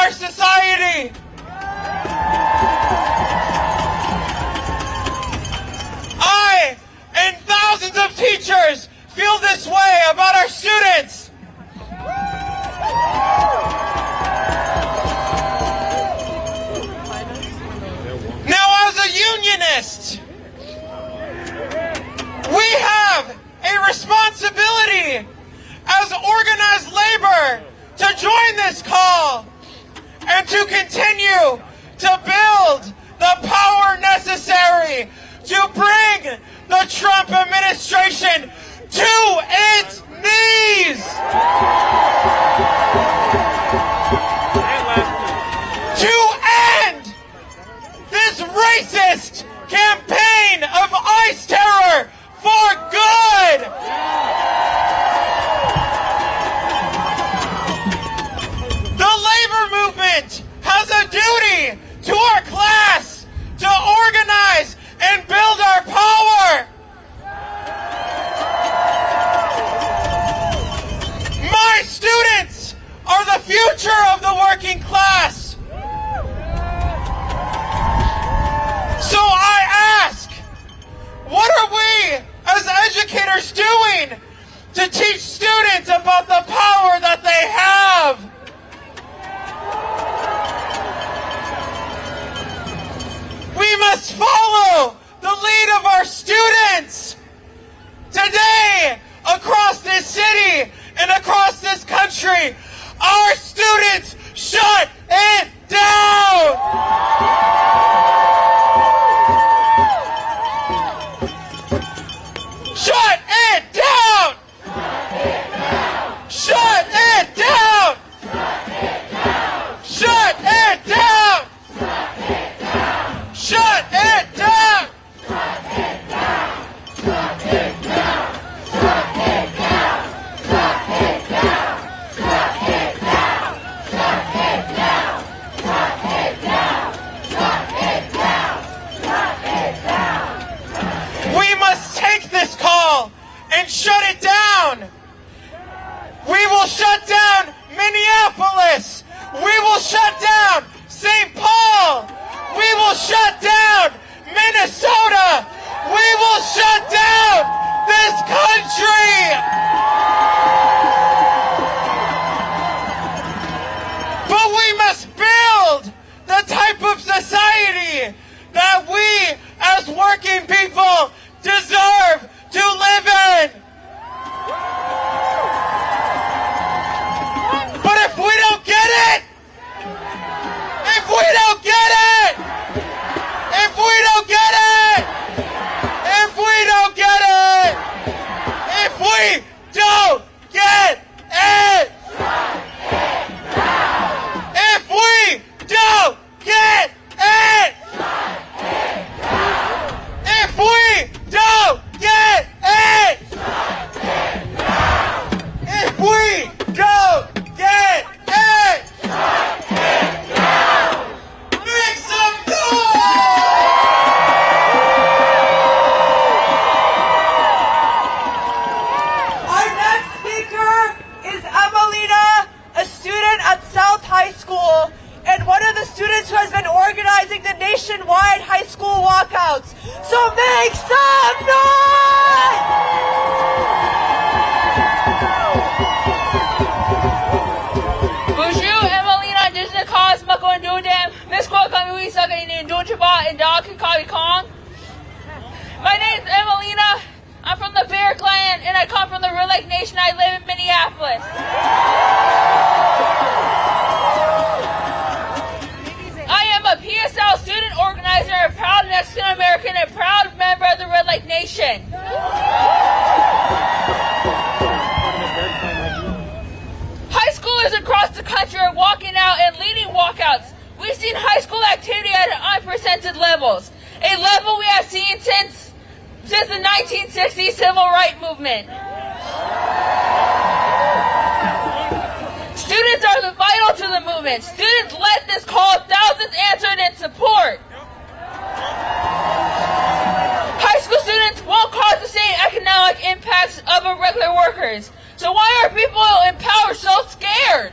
our society. I and thousands of teachers feel this way about our students. Now, as a unionist, we have a responsibility as organized labor to join this call and to continue to build the power necessary to bring the Trump administration to its knees. To end this racist campaign of ICE terror for good. The labor movement has a duty to our class to organize and build our power. My students are the future of the working class. So I ask, what are we as educators doing to teach students about the power that they have? We must follow the lead of our students. Today, across this city and across this country, our students shut it down. Shut it down! Shut it down! Shut it down! Shut it down! We must take this call and shut it down. We will shut down Minneapolis. We will shut down St. Paul. We will shut down Minnesota. We will shut down this country. But we must build the type of society that we as working people deserve to live in. But if we don't get it, if we don't get it, if we don't get it, if we don't get it, if we don't get it, if we don't get it, if we don't get it, if we don't get it, make some noise! Our next speaker is Emelina, a student at South High School and one of the students who has been organizing the nationwide high school walkouts. So make some noise! Bonjour, Emelina, Disney Cause, Mako and Dudam, Miss Kwakami Wisaka in Dunchaba and Dog Kali Kong. My name is Emelina. I'm from the Berg clan and I come from the Real Lake Nation. I live in Minneapolis. I am a PSL student organizer, a proud Mexican American, and a proud member of the Red Lake Nation. High schoolers across the country are walking out and leading walkouts. We've seen high school activity at unprecedented levels, a level we have seen since the 1960s civil rights movement. Students are vital to the movement. Students led this call, thousands answered in support. High school students won't cause the same economic impacts of regular workers. So why are people in power so scared?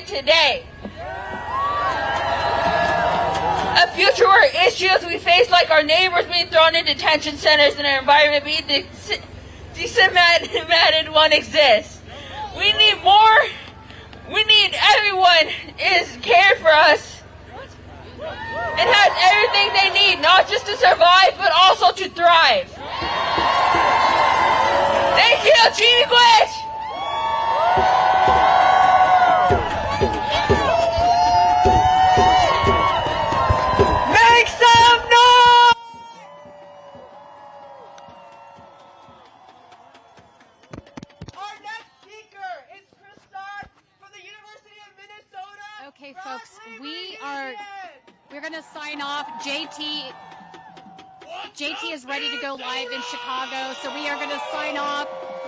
today. A future where issues we face, like our neighbors being thrown in detention centers and our environment being dismantled, won't exist. We need more. We need everyone is cared for us and has everything they need, not just to survive, but also to thrive. Thank you, Chiniquich! Make some noise! Our next speaker is Christoph from the University of Minnesota. Okay, folks, we're going to sign off. JT is ready to go live in Chicago, so we are going to sign off.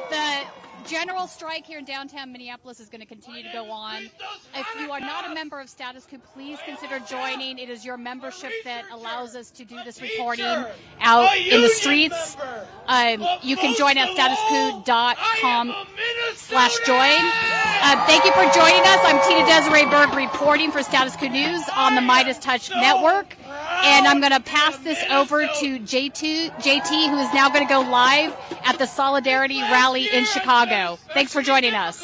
The general strike here in downtown Minneapolis is going to continue to go on. If you are not a member of Status Coup, please consider joining. It is your membership that allows us to do this reporting out in the streets. You can join at statuscoup.com/join. Thank you for joining us. I'm Tina-Desiree Berg reporting for Status Coup News on the MeidasTouch network. And I'm going to pass this over to JT, who is now going to go live at the Solidarity Rally in Chicago. Thanks for joining us.